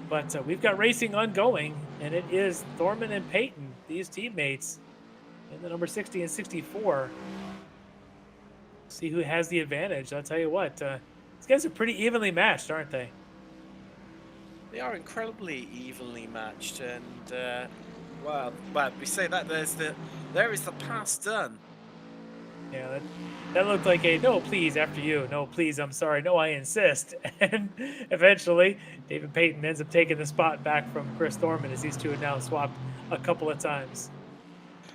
But we've got racing ongoing, and it is Thorman and Peyton, these teammates, in the number 60 and 64. See who has the advantage. I'll tell you what, these guys are pretty evenly matched, aren't they? They are incredibly evenly matched, and well, we say that there is the pass done. Yeah, that looked like a no, please, after you. No, please, I'm sorry. No, I insist. And eventually, David Payton ends up taking the spot back from Chris Thorman, as these two have now swapped a couple of times.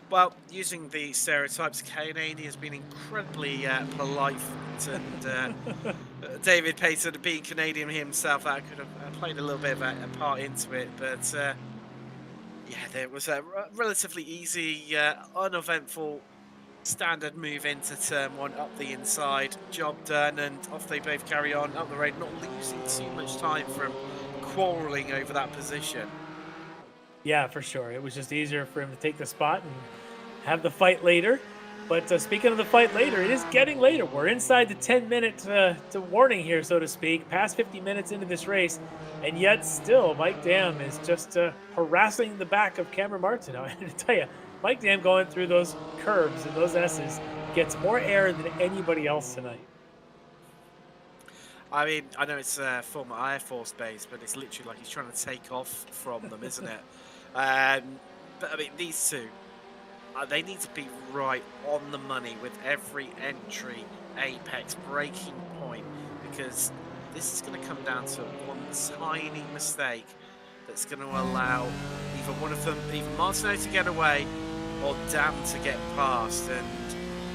Well, using the stereotypes, Canadian has been incredibly polite, and David Payton, being Canadian himself, that could have played a little bit of a part into it. But yeah, there was a relatively easy, uneventful standard move into turn one, up the inside, job done, and off they both carry on up the road, not losing too much time from quarrelling over that position. Yeah, for sure. It was just easier for him to take the spot and have the fight later. But speaking of the fight later, it is getting later. We're inside the 10-minute warning here, so to speak, past 50 minutes into this race, and yet still Mike Dam is just harassing the back of Cameron Martin. I have to tell you, Mike Dam going through those curves and those S's gets more air than anybody else tonight. I mean, I know it's former Air Force base, but it's literally like he's trying to take off from them, isn't it? But I mean, these two, they need to be right on the money with every entry, apex, breaking point, because this is going to come down to one tiny mistake that's going to allow either one of them, either Martineau to get away or Dam to get past, and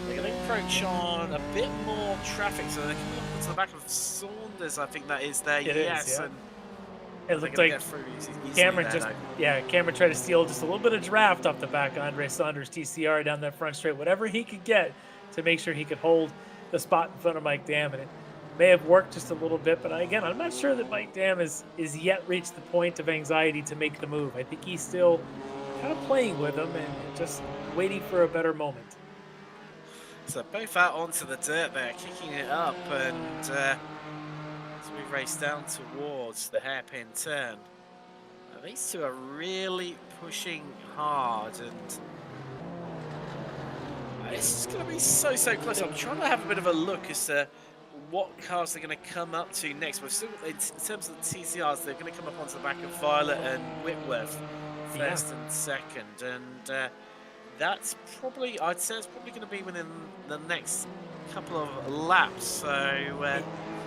they're going to encroach on a bit more traffic, so they're coming up to the back of Saunders, I think that is there. It yes, is, yeah. And it looked like Cameron Cameron tried to steal just a little bit of draft off the back of Andre Saunders' TCR down that front straight, whatever he could get to make sure he could hold the spot in front of Mike Dam, and it may have worked just a little bit, but again, I'm not sure that Mike Dam is yet reached the point of anxiety to make the move. I think he's still kind of playing with him and just waiting for a better moment. So both out onto the dirt there, kicking it up, and as we race down towards the hairpin turn, these two are really pushing hard, and this is going to be so close. I'm trying to have a bit of a look as to what cars they're going to come up to next. But still, in terms of the TCRs, they're going to come up onto the back of Violet and Whitworth first and second, and that's probably, I'd say it's probably going to be within the next couple of laps. So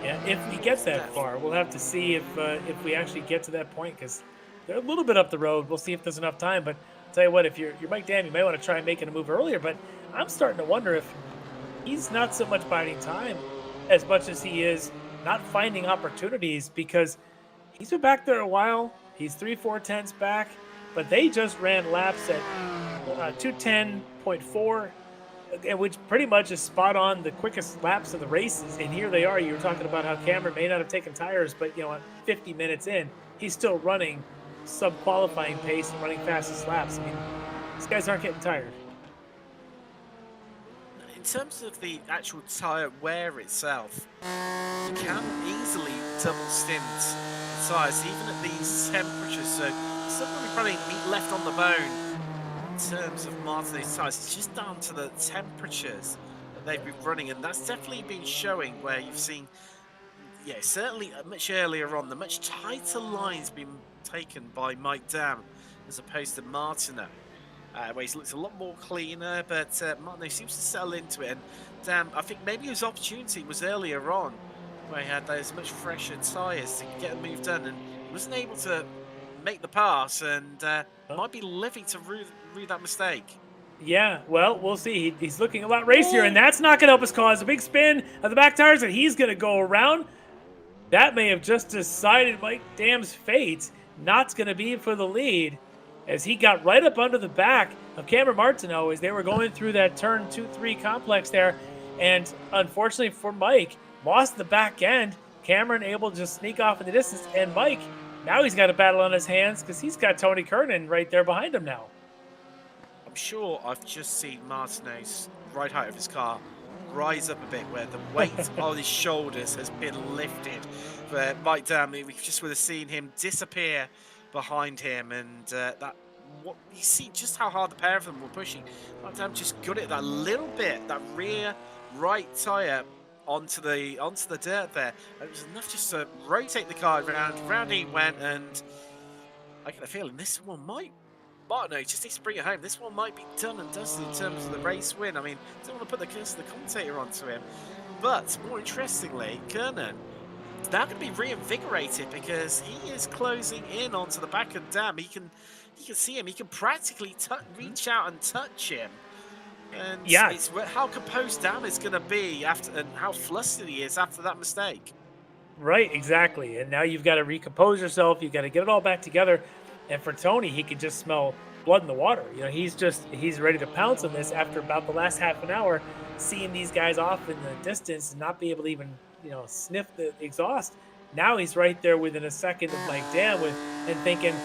yeah, if he gets that far, we'll have to see if we actually get to that point, because they're a little bit up the road. We'll see if there's enough time. But I'll tell you what, if you're Mike Dam, you may want to try making a move earlier. But I'm starting to wonder if he's not so much biding time as much as he is not finding opportunities, because he's been back there a while. He's 3/4 tenths back, but they just ran laps at 2:10.4, which pretty much is spot on the quickest laps of the races. And here they are. You were talking about how Cameron may not have taken tires, but 50 minutes in, he's still running sub-qualifying pace and running fastest laps. I mean, these guys aren't getting tired. in terms of the actual tyre wear itself, you can easily double stint the tyres, even at these temperatures. So still going to be probably meat left on the bone in terms of Martinez's tyres. It's just down to the temperatures that they've been running, and that's definitely been showing where you've seen, yeah, certainly much earlier on, the much tighter lines being taken by Mike Dam as opposed to Martineau. Where he's looked a lot more cleaner, but Martineau seems to settle into it. And Dam, I think maybe his opportunity was earlier on, where he had those much fresher tyres to get a move done, and he wasn't able to make the pass, and might be living to rue that mistake. Yeah, well, we'll see. He's looking a lot racier, and that's not going to help his cause. A big spin of the back tires, and he's going to go around. That may have just decided Mike Dam's fate. Not going to be for the lead, as he got right up under the back of Cameron Martineau as they were going through that turn 2-3 complex there. And unfortunately for Mike, lost the back end. Cameron able to just sneak off in the distance. And Mike, now he's got a battle on his hands because he's got Tony Kernan right there behind him now. I'm sure I've just seen Martineau's right height of his car rise up a bit, where the weight on his shoulders has been lifted. But Mike Dam, we just would have seen him disappear behind him, and that what you see just how hard the pair of them were pushing. Mike Dam just got it that little bit, that rear right tyre onto the dirt there. It was enough just to rotate the car around. Round he went, and I get a feeling this one might. No, just needs to bring it home. This one might be done and dusted in terms of the race win. I mean, I don't want to put the curse of the commentator onto him. But more interestingly, Kernan is now going to be reinvigorated because he is closing in onto the back of Dam. He can see him. He can practically reach out and touch him. And yeah, it's how composed Dam is going to be after, and how flustered he is after that mistake. Right, exactly. And now you've got to recompose yourself. You've got to get it all back together. And for Tony, he could just smell blood in the water. You know, he's ready to pounce on this after about the last half an hour, seeing these guys off in the distance and not be able to even, sniff the exhaust. Now he's right there within a second of Mike Dam and thinking,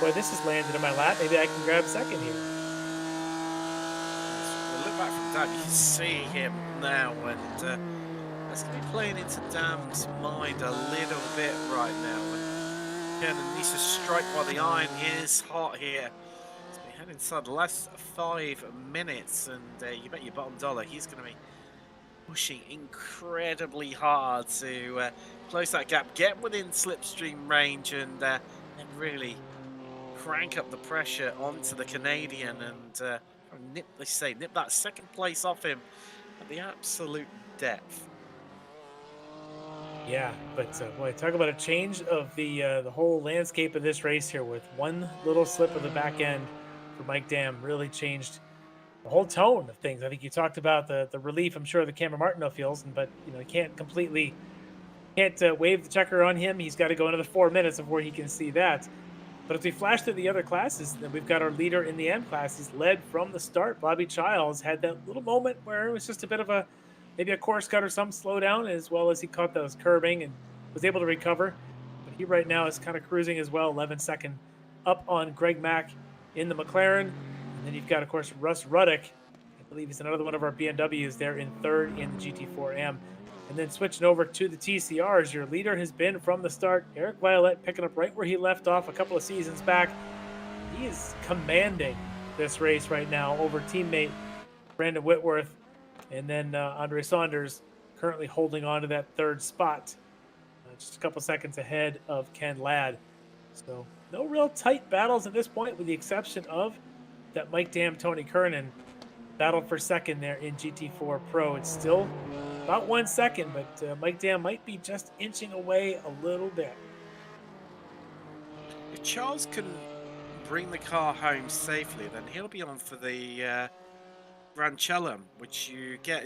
boy, this has landed in my lap. Maybe I can grab second here. Look back from Dam, you can see him now, and that's going to be playing into Dam's mind a little bit right now. And needs to strike while the iron is hot here. He's been heading inside the last 5 minutes, and you bet your bottom dollar he's going to be pushing incredibly hard to close that gap, get within slipstream range, and then really crank up the pressure onto the Canadian and nip that second place off him at the absolute depth. Yeah, but boy, talk about a change of the whole landscape of this race here, with one little slip of the back end for Mike Dam really changed the whole tone of things. I think you talked about the relief I'm sure the Cameron Martineau feels, but he can't wave the checker on him. He's got to go another 4 minutes before he can see that. But if we flash through the other classes, then we've got our leader in the M class. He's led from the start. Bobby Childs had that little moment where it was just a bit of maybe a course cut or some slowdown, as well as he caught those curbing and was able to recover. But he right now is kind of cruising as well, 11 second up on Greg Mack in the McLaren. And then you've got, of course, Russ Ruddick. I believe he's another one of our BMWs there in third in the GT4M. And then switching over to the TCRs, your leader has been from the start, Eric Violette, picking up right where he left off a couple of seasons back. He is commanding this race right now over teammate Brandon Whitworth. And then Andre Saunders currently holding on to that third spot, just a couple seconds ahead of Ken Ladd. So no real tight battles at this point, with the exception of that Mike Dam, Tony Kernan battled for second there in GT4 Pro. It's still about 1 second, but Mike Dam might be just inching away a little bit. If Charles can bring the car home safely, then he'll be on for the Grand Chelem, which you get.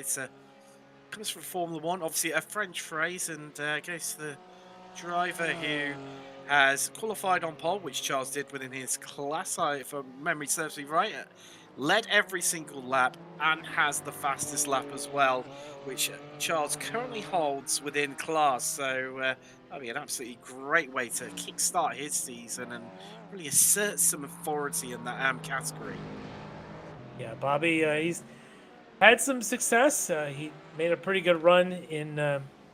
Comes from Formula One, obviously a French phrase, and goes to the driver who has qualified on pole, which Charles did within his class, if memory serves me right. Led every single lap and has the fastest lap as well, which Charles currently holds within class. So that'll be an absolutely great way to kickstart his season and really assert some authority in that AM category. Yeah, Bobby, he's had some success. He made a pretty good run in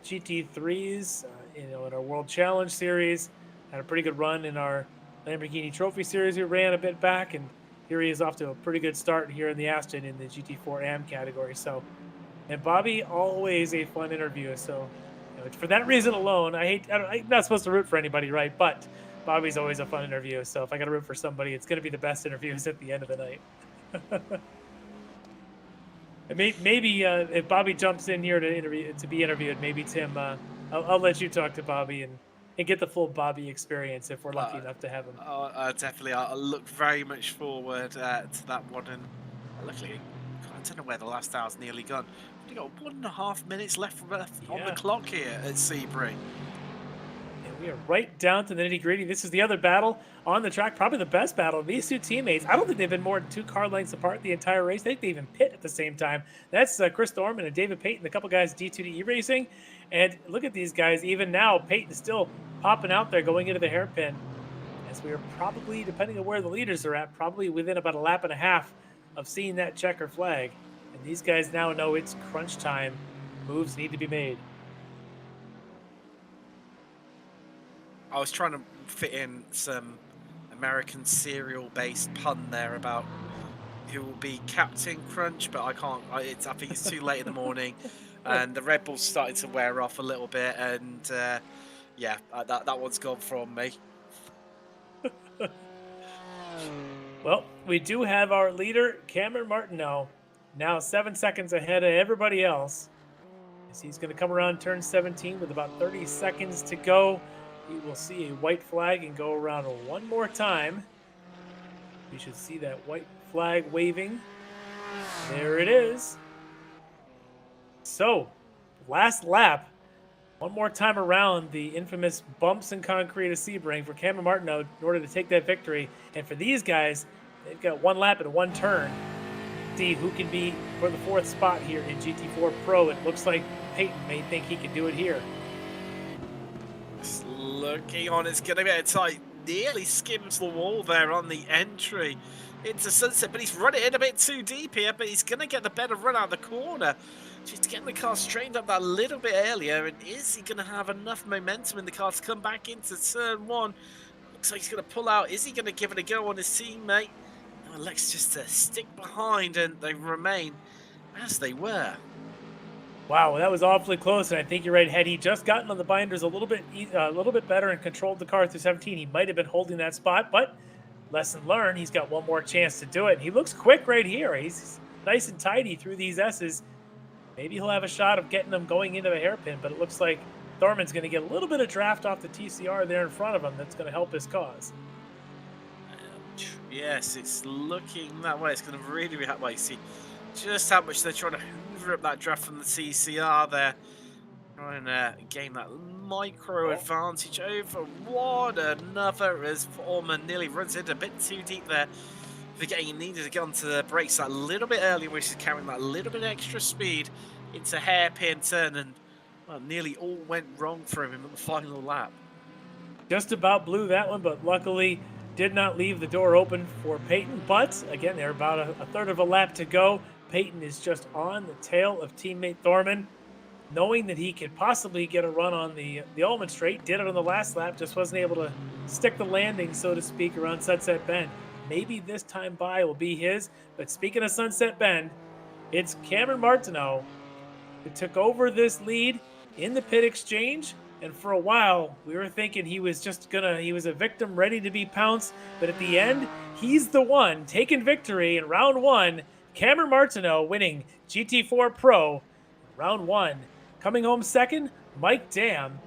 GT3s, in our World Challenge Series. Had a pretty good run in our Lamborghini Trophy Series we ran a bit back, and here he is off to a pretty good start here in the Aston in the GT4 AM category. So, and Bobby, always a fun interview. So, for that reason alone, I'm not supposed to root for anybody, right? But Bobby's always a fun interview. So if I got to root for somebody, it's going to be the best interviews at the end of the night. Maybe if Bobby jumps in here to be interviewed, maybe Tim, I'll let you talk to Bobby and get the full Bobby experience if we're lucky enough to have him. Definitely, I look very much forward to that one. And luckily, I don't know where the last hour's nearly gone. We've got 1.5 minutes left on the clock here at Sebring. We are right down to the nitty-gritty. This is the other battle on the track, probably the best battle. These two teammates, I don't think they've been more than 2 car lengths apart the entire race. I think they even pit at the same time. That's Chris Thorman and David Payton, a couple guys D2D eRacing. And look at these guys. Even now, Payton is still popping out there going into the hairpin. As we are probably, depending on where the leaders are at, probably within about a lap and a half of seeing that checker flag. And these guys now know it's crunch time. Moves need to be made. I was trying to fit in some American cereal-based pun there about who will be Captain Crunch, but I can't. I think it's too late in the morning, and the Red Bull's starting to wear off a little bit, and yeah, that one's gone from me. Well, we do have our leader, Cameron Martineau, now 7 seconds ahead of everybody else. As he's going to come around turn 17 with about 30 seconds to go. He will see a white flag and go around one more time. You should see that white flag waving. There it is. So, last lap. One more time around the infamous bumps and concrete of Sebring for Cameron Martineau in order to take that victory. And for these guys, they've got one lap and one turn. See who can be for the 4th spot here in GT4 Pro. It looks like Peyton may think he can do it here. Just looking on, it's going to be a tight. Nearly skims the wall there on the entry into Sunset, but he's run it in a bit too deep here, but he's going to get the better run out of the corner. Just getting the car straightened up that little bit earlier, and is he going to have enough momentum in the car to come back into turn 1? Looks like he's going to pull out. Is he going to give it a go on his teammate? No, elects just to stick behind, and they remain as they were. Wow, that was awfully close, and I think you're right. Had he just gotten on the binders a little bit better and controlled the car through 17, he might have been holding that spot. But lesson learned, he's got one more chance to do it. He looks quick right here. He's nice and tidy through these S's. Maybe he'll have a shot of getting them going into the hairpin, but it looks like Thorman's going to get a little bit of draft off the TCR there in front of him. That's going to help his cause. Yes, it's looking that way. It's going to really be that way. See just how much they're trying to hoover up that draft from the TCR there. Trying to gain that micro advantage over one another as Foreman nearly runs in a bit too deep there. Forgetting he needed to get onto the brakes that little bit earlier, which is carrying that little bit extra speed into hairpin turn, and well, nearly all went wrong for him in the final lap. Just about blew that one, but luckily did not leave the door open for Peyton. But again, they're about a third of a lap to go. Peyton is just on the tail of teammate Thorman, knowing that he could possibly get a run on the Ullman Straight. Did it on the last lap, just wasn't able to stick the landing, so to speak, around Sunset Bend. Maybe this time by will be his. But speaking of Sunset Bend, it's Cameron Martineau who took over this lead in the pit exchange. And for a while, we were thinking he was a victim ready to be pounced. But at the end, he's the one taking victory in round 1. Cameron Martineau winning GT4 Pro round 1. Coming home second, Mike Dam.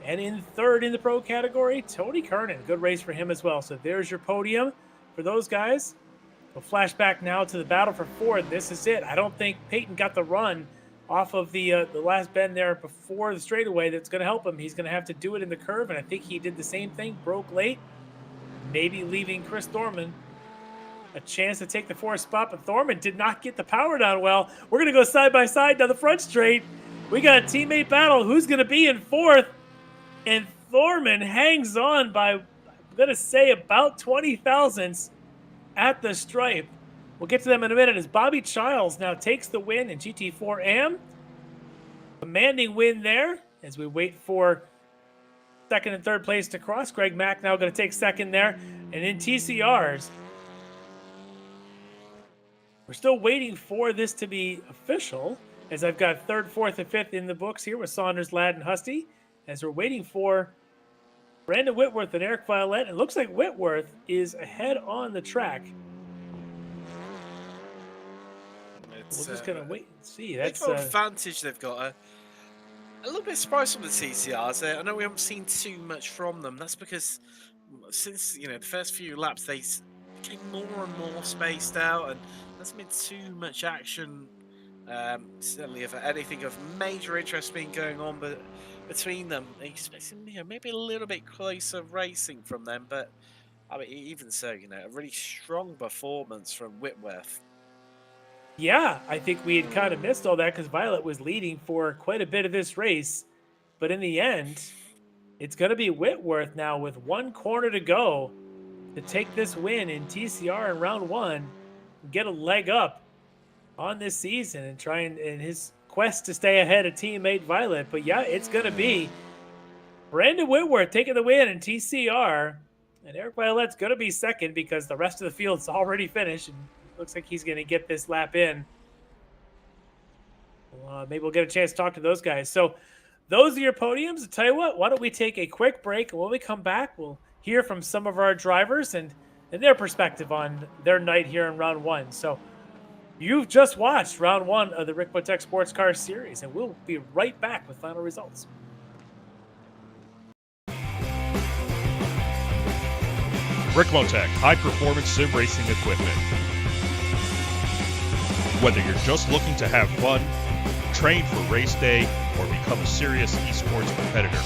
And in third in the pro category, Tony Kernan. Good race for him as well. So there's your podium for those guys. We'll flash back now to the battle for fourth. This is it. I don't think Peyton got the run off of the last bend there before the straightaway that's going to help him. He's going to have to do it in the curve, and I think he did the same thing. Broke late, maybe leaving Chris Thorman a chance to take the 4th spot, but Thorman did not get the power down well. We're going to go side by side down the front straight. We got a teammate battle. Who's going to be in 4th? And Thorman hangs on by, I'm going to say, about 20 thousandths at the stripe. We'll get to them in a minute as Bobby Childs now takes the win in GT4 AM. Commanding win there as we wait for second and third place to cross. Greg Mack now going to take second there. And in TCRs, we're still waiting for this to be official, as I've got 3rd, 4th, and 5th in the books here with Saunders, Ladd, and Husty, as we're waiting for Brandon Whitworth and Eric Violette. It looks like Whitworth is ahead on the track. We're just going to wait and see. That's an advantage they've got. A little bit surprised from the TCRs. I know we haven't seen too much from them. That's because since the first few laps, they became more and more spaced out, and there's been too much action. Certainly, if anything of major interest being going on, but between them, expecting maybe a little bit closer racing from them. But I mean, even so, a really strong performance from Whitworth. Yeah, I think we had kind of missed all that because Violet was leading for quite a bit of this race. But in the end, it's going to be Whitworth now with 1 corner to go to take this win in TCR in round 1 and get a leg up on this season and trying in his quest to stay ahead of teammate Violet. But yeah, it's going to be Brandon Whitworth taking the win in TCR. And Eric Violet's going to be second because the rest of the field's already finished. And it looks like he's going to get this lap in. Maybe we'll get a chance to talk to those guys. So those are your podiums. I'll tell you what, why don't we take a quick break, and when we come back, we'll hear from some of our drivers and their perspective on their night here in round one. So you've just watched round one of the Ricmotech Sports Car Series, and we'll be right back with final results. Ricmotech high-performance sim racing equipment. Whether you're just looking to have fun, train for race day, or become a serious esports competitor,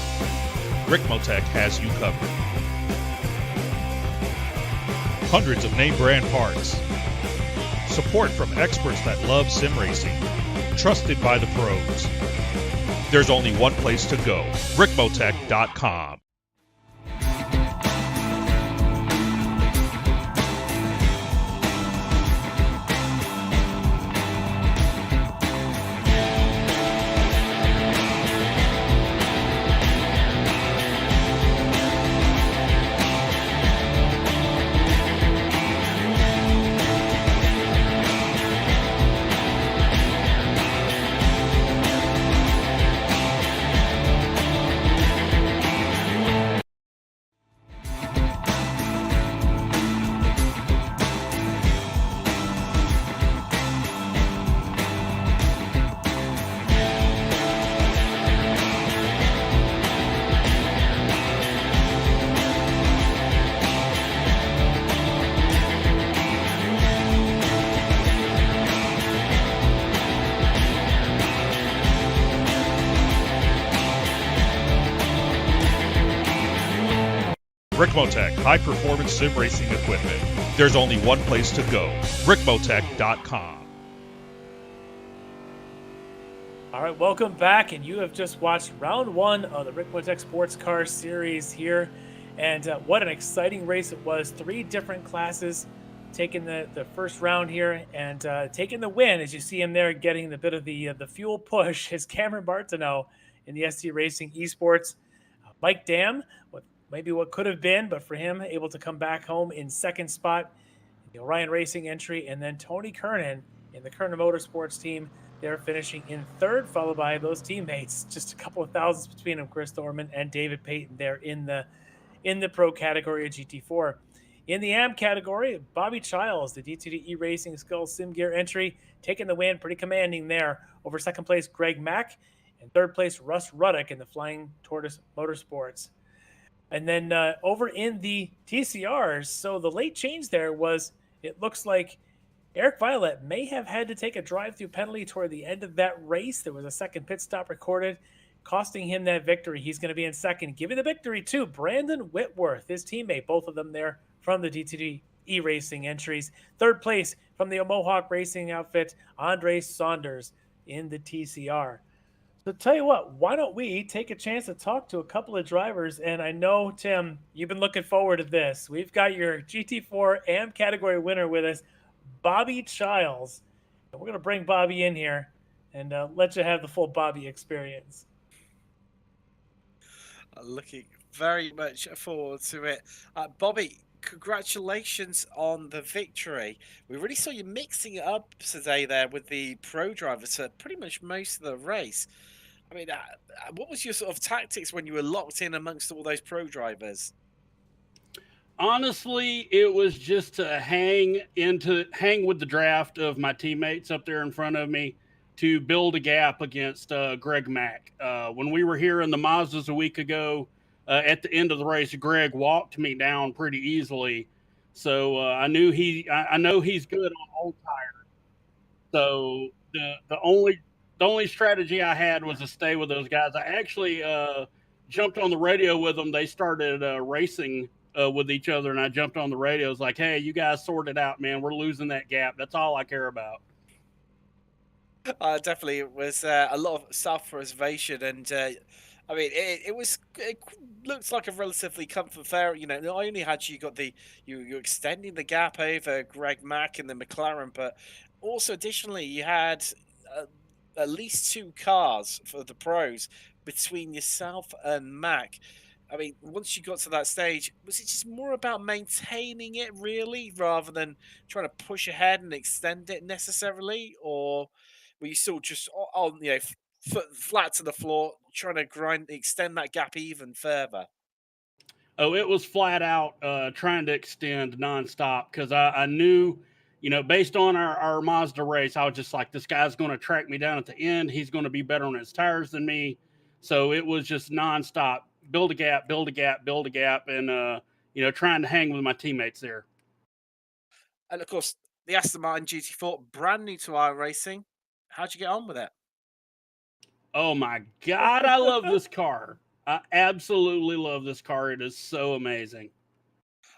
Ricmotech has you covered. Hundreds of name brand parts. Support from experts that love sim racing. Trusted by the pros. There's only one place to go, Ricmotech.com. Ricmotech high-performance sim racing equipment. There's only one place to go, Ricmotech.com. All right, welcome back, and you have just watched round one of the Ricmotech Sports Car Series here, and what an exciting race it was. 3 different classes taking the first round here, and taking the win, as you see him there getting the bit of the fuel push, is Cameron Bartineau in the SDK Racing Esports. Mike Dam, maybe what could have been, but for him, able to come back home in second spot in the Orion Racing entry, and then Tony Kernan in the Kernan Motorsports team. They're finishing in third, followed by those teammates. Just a couple of thousands between them, Chris Thorman and David Payton there in the pro category of GT4. In the AM category, Bobby Childs, the D2D Racing Skull Sim Gear entry, taking the win, pretty commanding there over second place Greg Mack, and third place Russ Ruddock in the Flying Tortoise Motorsports. And then over in the TCRs, so the late change there was, it looks like Eric Violet may have had to take a drive-through penalty toward the end of that race. There was a second pit stop recorded, costing him that victory. He's going to be in second. Giving the victory to Brandon Whitworth, his teammate, both of them there from the D2D E-Racing entries. Third place from the Mohawk Racing outfit, Andre Saunders in the TCR. So tell you what, why don't we take a chance to talk to a couple of drivers? And I know, Tim, you've been looking forward to this. We've got your GT4 AM category winner with us, Bobby Childs. And we're going to bring Bobby in here and let you have the full Bobby experience. Looking very much forward to it. Bobby, congratulations on the victory. We really saw you mixing it up today there with the pro drivers for pretty much most of the race. I mean, what was your sort of tactics when you were locked in amongst all those pro drivers? Honestly, it was just to hang with the draft of my teammates up there in front of me to build a gap against Greg Mack. When we were here in the Mazdas a week ago, at the end of the race, Greg walked me down pretty easily. So I know he's good on old tires. So the only strategy I had was to stay with those guys. I actually jumped on the radio with them. They started racing with each other, and I jumped on the radio. I was like, hey, you guys sort it out, man. We're losing that gap. That's all I care about. Definitely, it was a lot of self-preservation, and I mean, it looks like a relatively comfort fair. You know, not only had you got you're extending the gap over Greg Mack in the McLaren, but also, additionally, you had uh, at least 2 cars for the pros between yourself and Mac. I mean, once you got to that stage, was it just more about maintaining it really, rather than trying to push ahead and extend it necessarily, or were you still just on, foot flat to the floor, trying to extend that gap even further? Oh, it was flat out trying to extend nonstop because I knew, based on our Mazda race, I was just like, this guy's going to track me down at the end. He's going to be better on his tires than me. So it was just nonstop, build a gap, build a gap, build a gap, and trying to hang with my teammates there. And of course, the Aston Martin GT4, brand new to iRacing. How'd you get on with it? Oh my God, I love this car. I absolutely love this car. It is so amazing.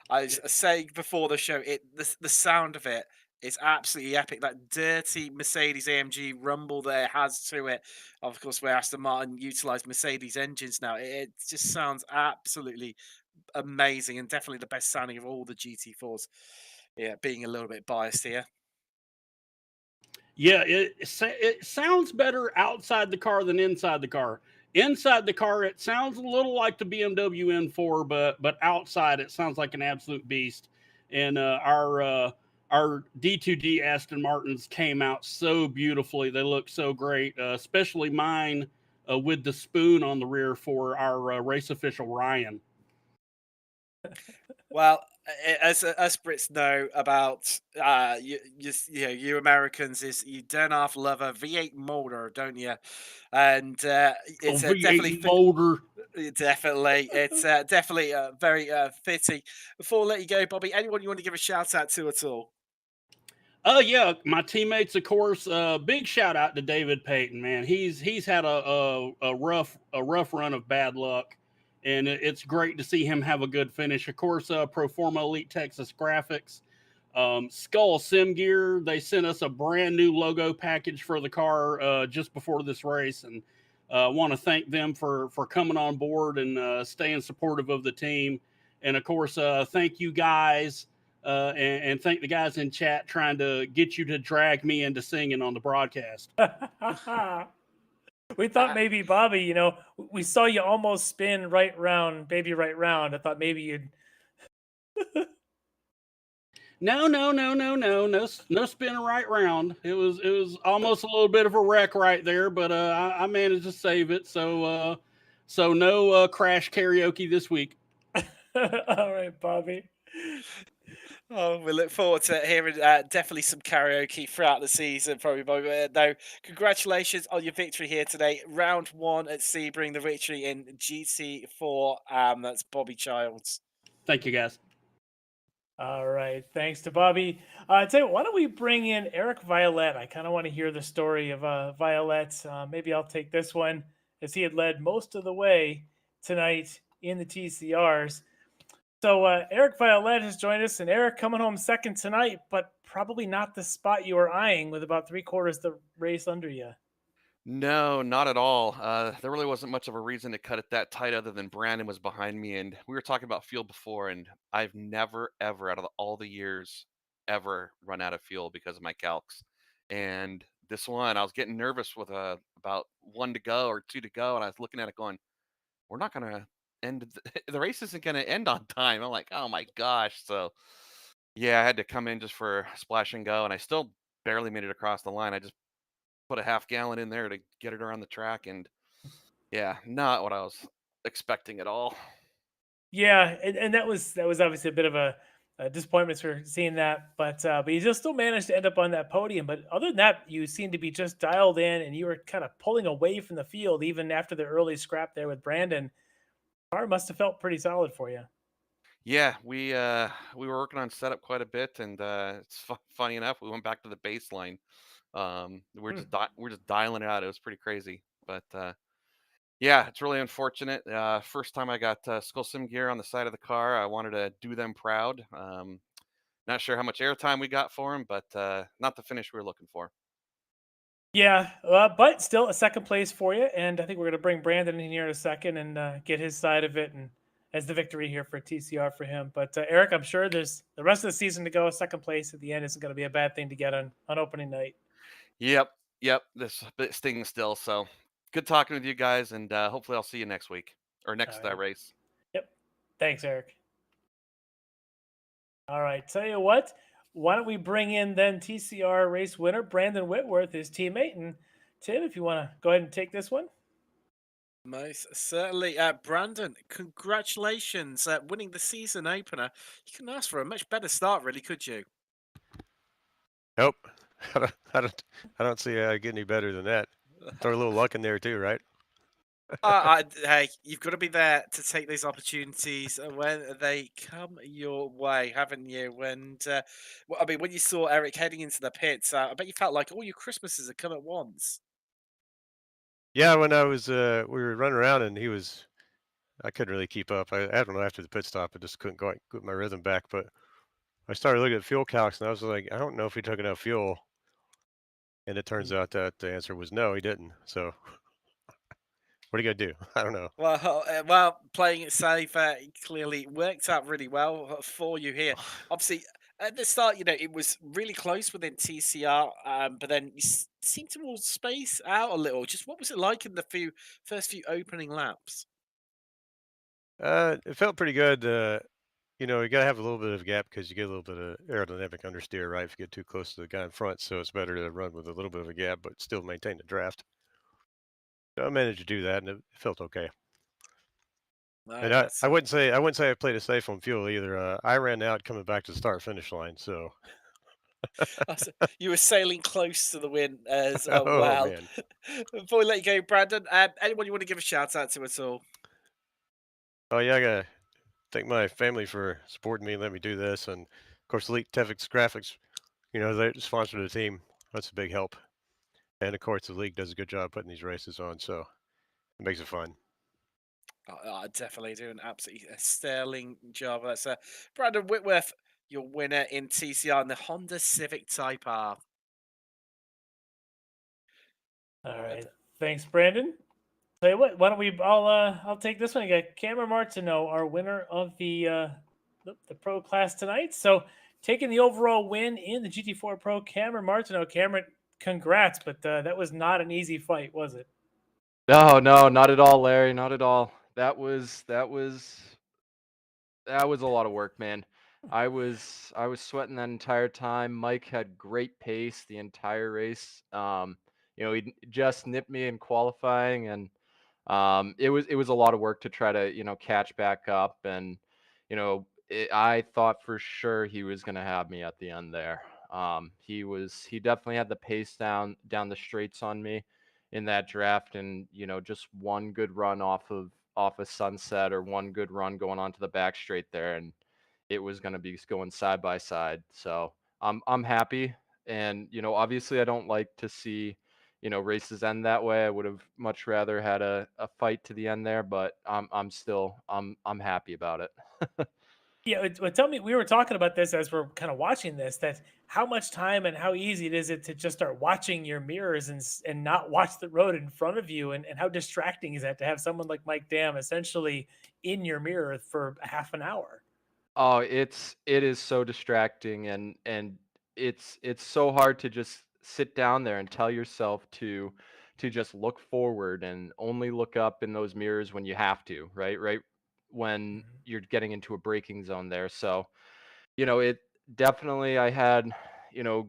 I was saying before the show, the sound of it is absolutely epic. That dirty Mercedes AMG rumble that it has to it. Of course, where Aston Martin utilized Mercedes engines now, it just sounds absolutely amazing, and definitely the best sounding of all the GT4s. Yeah, being a little bit biased here. Yeah, it sounds better outside the car than inside the car. Inside the car, it sounds a little like the BMW M4, but outside it sounds like an absolute beast. And our D2D Aston Martins came out so beautifully; they look so great, especially mine with the spoon on the rear for our race official Ryan. Well, as us Brits know about you Americans, is you don't half love a V8 motor, don't you? And Oh, it's V8 motor. definitely definitely very fitting. Before I let you go, Bobby, anyone you want to give a shout out to at all? Oh yeah, my teammates, of course. Big shout out to David Payton, man. He's had a rough run of bad luck, and it's great to see him have a good finish. Of course, Proforma Elite Texas Graphics, Skull Sim Gear. They sent us a brand new logo package for the car just before this race, and want to thank them for coming on board and staying supportive of the team. And of course, thank you guys and thank the guys in chat trying to get you to drag me into singing on the broadcast. We thought maybe, Bobby, we saw you almost spin right round, baby right round. I thought maybe you'd. No spinning right round. It was almost a little bit of a wreck right there, but I managed to save it. So no crash karaoke this week. All right, Bobby. Oh, we look forward to hearing definitely some karaoke throughout the season, probably. Bobby. No, congratulations on your victory here today. Round 1 at Sebring, the victory in GT4. That's Bobby Childs. Thank you, guys. All right, thanks to Bobby. Tell you what, why don't we bring in Eric Violet? I kind of want to hear the story of Violet. Maybe I'll take this one, as he had led most of the way tonight in the TCRs. So Eric Violet has joined us, and Eric coming home second tonight, but probably not the spot you were eyeing with about 3/4 the race under you. No, not at all. There really wasn't much of a reason to cut it that tight other than Brandon was behind me. And we were talking about fuel before, and I've never, ever, out of all the years, ever run out of fuel because of my calcs. And this one, I was getting nervous with about 1 to go or 2 to go. And I was looking at it going, we're not going to end, the race isn't going to end on time. I'm like, oh my gosh. So, yeah, I had to come in just for splash and go. And I still barely made it across the line. I just put a half gallon in there to get it around the track, and yeah, not what I was expecting at all. Yeah, and that was obviously a bit of a disappointment for seeing that, but you just still managed to end up on that podium. But other than that, you seem to be just dialed in, and you were kind of pulling away from the field even after the early scrap there with Brandon. Car must have felt pretty solid for you. Yeah, we were working on setup quite a bit, and it's funny enough, we went back to the baseline. We're Hmm. we're just dialing it out. It was pretty crazy, but yeah, it's really unfortunate. First time I got Skull Sim gear on the side of the car, I wanted to do them proud. Not sure how much airtime we got for them, but not the finish we were looking for. Yeah, but still a second place for you, and I think we're going to bring Brandon in here in a second and get his side of it, and as the victory here for TCR for him. But Eric, I'm sure there's the rest of the season to go. Second place at the end isn't going to be a bad thing to get on opening night. Yep. This bit stings still. So good talking with you guys, and hopefully I'll see you next week or next right. race. Yep. Thanks, Eric. All right. Tell you what, why don't we bring in then TCR race winner Brandon Whitworth, his teammate, and Tim, if you want to go ahead and take this one. Most certainly. Brandon, congratulations winning the season opener. You couldn't ask for a much better start, really, could you? Nope. I don't see how I get any better than that. Throw a little luck in there too, right? Hey, you've got to be there to take these opportunities when they come your way, haven't you? And well, I mean, when you saw Eric heading into the pits, I bet you felt like all your Christmases had come at once. Yeah, when I was we were running around and I couldn't really keep up. I don't know, after the pit stop I just couldn't get my rhythm back, but I started looking at fuel calcs and I was like, I don't know if he took enough fuel. And it turns out that the answer was no, he didn't. So what are you gonna do? I don't know. Well, playing it safe clearly worked out really well for you here. Obviously, at the start, it was really close within TCR, but then you seemed to all space out a little. Just what was it like in the first few opening laps? It felt pretty good. You gotta have a little bit of a gap because you get a little bit of aerodynamic understeer, right? If you get too close to the guy in front, so it's better to run with a little bit of a gap, but still maintain the draft. So I managed to do that, and it felt okay. No, And I wouldn't say I played it safe on fuel either. I ran out coming back to the start finish line, so you were sailing close to the win as oh well. man. Before we let you go, Brandon, anyone you want to give a shout out to at all? Oh yeah, I gotta thank my family for supporting me and letting me do this, and of course Elite Tefix Graphics. They sponsor the team. That's a big help. And of course the league does a good job putting these races on, so it makes it fun. I definitely do an absolutely sterling job. That's Brandon Whitworth, your winner in TCR in the Honda Civic Type R. All right. Thanks, Brandon. Tell you what, why don't we? I'll take this one. You got Cameron Martineau, our winner of the pro class tonight. So taking the overall win in the GT4 Pro, Cameron Martineau. Cameron, congrats! But that was not an easy fight, was it? No, not at all, Larry. Not at all. That was a lot of work, man. I was sweating that entire time. Mike had great pace the entire race. He just nipped me in qualifying, and it was a lot of work to try to catch back up. And I thought for sure he was gonna have me at the end there. He definitely had the pace down the straights on me in that draft, and just one good run off a sunset or one good run going onto the back straight there, and it was going to be going side by side. So I'm happy, and obviously I don't like to see races end that way. I would have much rather had a fight to the end there, but I'm happy about it. Yeah, tell me, we were talking about this as we're kind of watching this, that how much time and how easy it is to just start watching your mirrors and not watch the road in front of you, and how distracting is that to have someone like Mike Dam essentially in your mirror for half an hour? Oh, it is so distracting, and it's so hard to just sit down there and tell yourself to just look forward and only look up in those mirrors when you have to, right? Right when you're getting into a braking zone there. So, it definitely I had,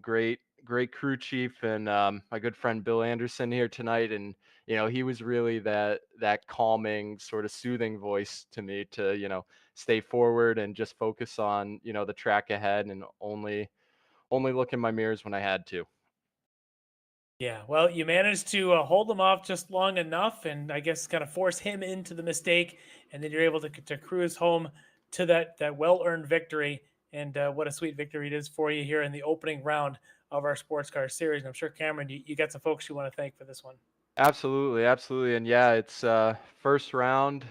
great crew chief and my good friend Bill Anderson here tonight, and he was really that calming, sort of soothing voice to me to stay forward and just focus on the track ahead and only look in my mirrors when I had to. Yeah, well, you managed to hold him off just long enough, and I guess kind of force him into the mistake, and then you're able to cruise home to that well-earned victory. And what a sweet victory it is for you here in the opening round of our sports car series. And I'm sure, Cameron, you got some folks you want to thank for this one. Absolutely, and yeah, it's first round,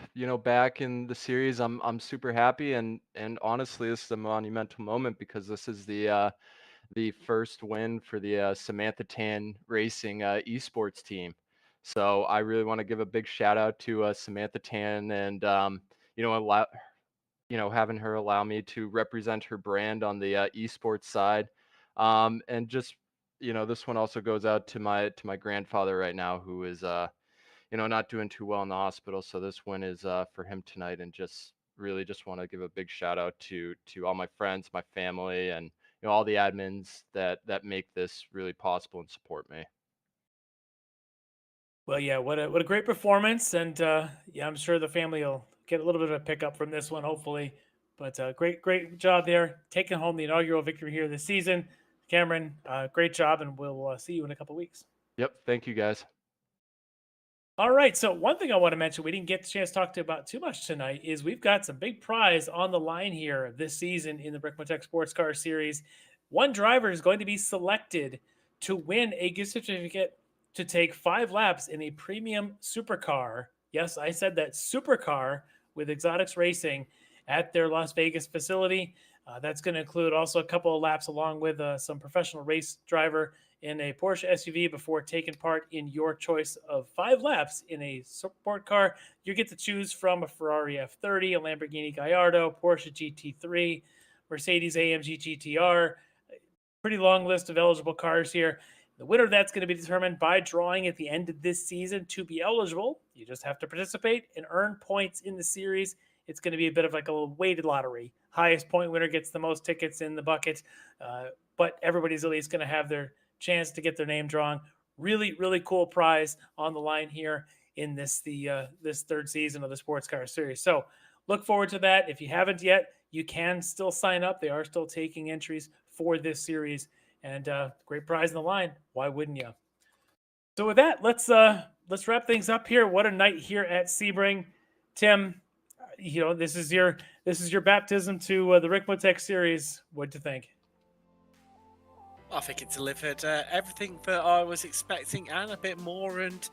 back in the series. I'm super happy, and honestly, this is a monumental moment because this is the first win for the Samantha Tan Racing Esports team. So I really want to give a big shout out to Samantha Tan and having her allow me to represent her brand on the esports side. And just, this one also goes out to my grandfather right now, who is not doing too well in the hospital. So this one is for him tonight, and just really just want to give a big shout out to all my friends, my family, and all the admins that make this really possible and support me. Well, yeah, what a great performance, and yeah, I'm sure the family will get a little bit of a pickup from this one, hopefully. But great job there, taking home the inaugural victory here this season, Cameron. Great job, and we'll see you in a couple weeks. Yep, thank you guys. All right, so one thing I want to mention we didn't get the chance to talk about too much tonight is we've got some big prize on the line here this season in the Ricmotech Sports Car Series. One driver is going to be selected to win a gift certificate to take 5 laps in a premium supercar. Yes, I said that, supercar with Exotics Racing at their Las Vegas facility. That's going to include also a couple of laps along with some professional race driver in a Porsche SUV before taking part in your choice of 5 laps in a sport car. You get to choose from a Ferrari F30, a Lamborghini Gallardo, Porsche GT3, Mercedes AMG GTR. Pretty long list of eligible cars here. The winner of that's going to be determined by drawing at the end of this season. To be eligible, you just have to participate and earn points in the series. It's going to be a bit of like a little weighted lottery. Highest point winner gets the most tickets in the bucket, but everybody's at least going to have their chance to get their name drawn. Really, really cool prize on the line here in this third season of the Sports Car Series. So look forward to that. If you haven't yet, you can still sign up. They are still taking entries for this series, and great prize on the line. Why wouldn't you? So with that, let's wrap things up here. What a night here at Sebring. Tim, this is your baptism to the Ricmotech series. What'd you think? I think it delivered everything that I was expecting and a bit more, and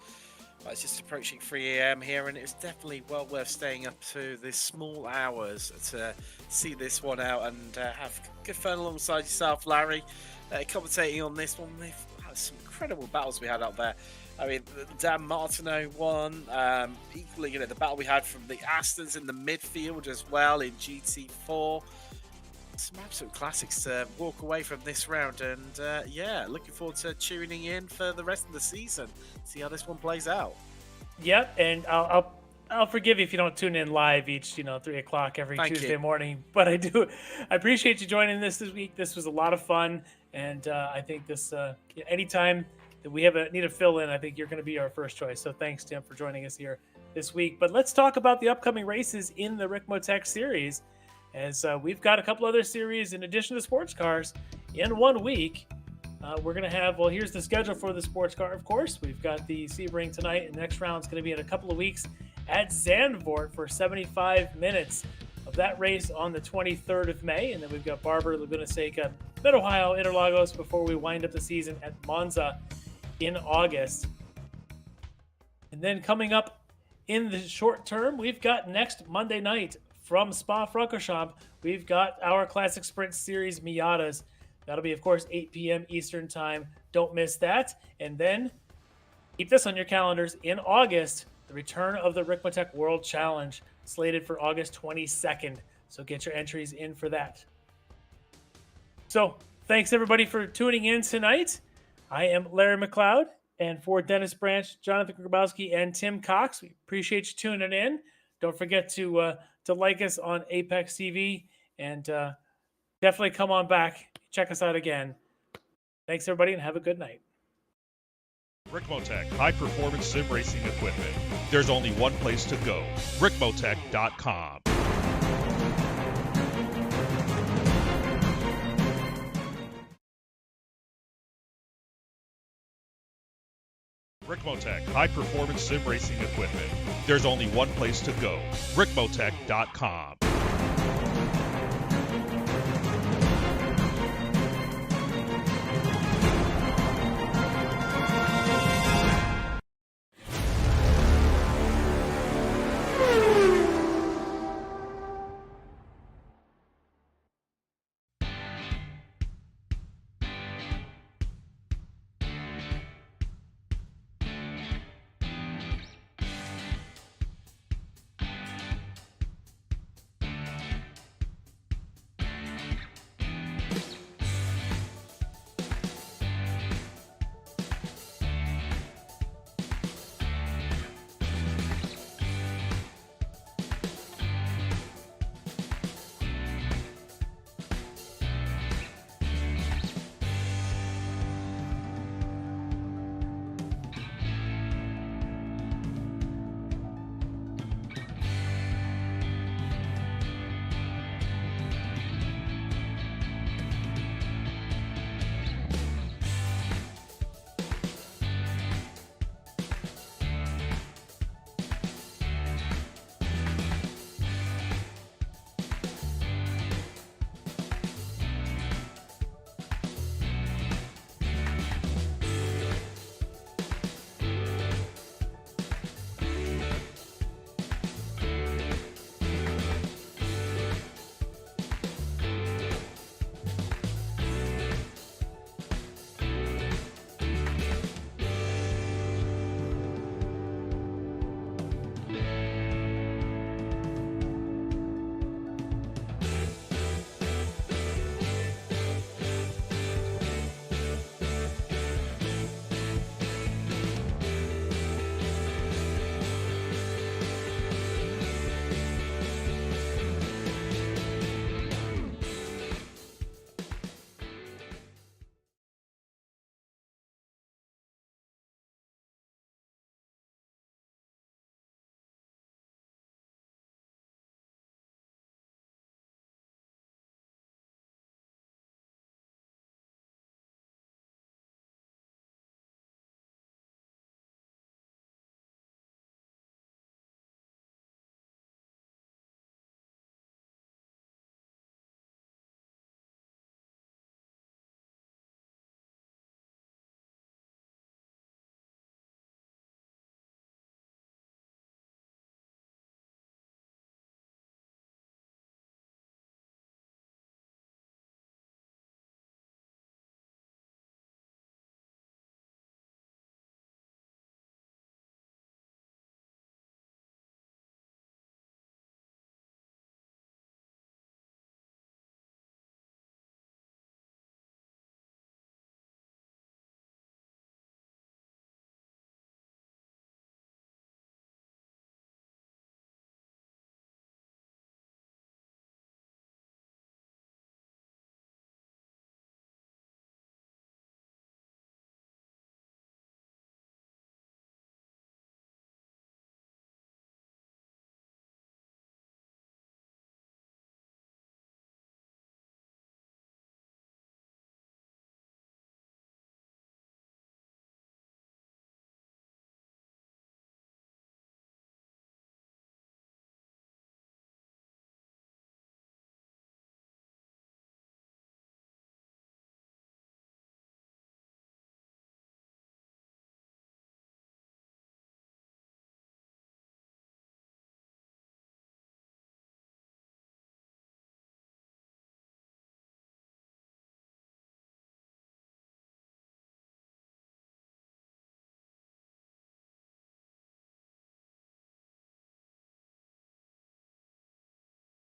it's just approaching 3 a.m. here, and it was definitely well worth staying up to the small hours to see this one out and have good fun alongside yourself, Larry, commentating on this one. They've had some incredible battles we had out there. I mean, Dan Martineau won. Equally, the battle we had from the Astons in the midfield as well in GT4. Some absolute classics to walk away from this round, and yeah, looking forward to tuning in for the rest of the season. See how this one plays out. Yep, and I'll forgive you if you don't tune in live each 3 o'clock every Tuesday morning. But I appreciate you joining this week. This was a lot of fun, and I think this anytime that we need a fill in, I think you're going to be our first choice. So thanks, Tim, for joining us here this week. But let's talk about the upcoming races in the Ricmotech series. As we've got a couple other series in addition to sports cars in 1 week. We're going to have, here's the schedule for the sports car, of course. We've got the Sebring tonight, and the next round is going to be in a couple of weeks at Zandvoort for 75 minutes of that race on the 23rd of May. And then we've got Barber, Laguna Seca, Mid-Ohio, Interlagos before we wind up the season at Monza in August. And then coming up in the short term, we've got next Monday night, from Spa-Francorchamps, we've got our Classic Sprint Series Miatas. That'll be, of course, 8 p.m. Eastern Time. Don't miss that. And then keep this on your calendars. In August, the return of the Ricmotech World Challenge, slated for August 22nd. So get your entries in for that. So thanks, everybody, for tuning in tonight. I am Larry McLeod, and for Dennis Branch, Jonathan Grabowski, and Tim Cox, we appreciate you tuning in. Don't forget to like us on Apex TV, and definitely come on back. Check us out again. Thanks, everybody, and have a good night. Ricmotech, high-performance sim racing equipment. There's only one place to go, Ricmotech.com. Ricmotech, high-performance sim racing equipment. There's only one place to go, Ricmotech.com.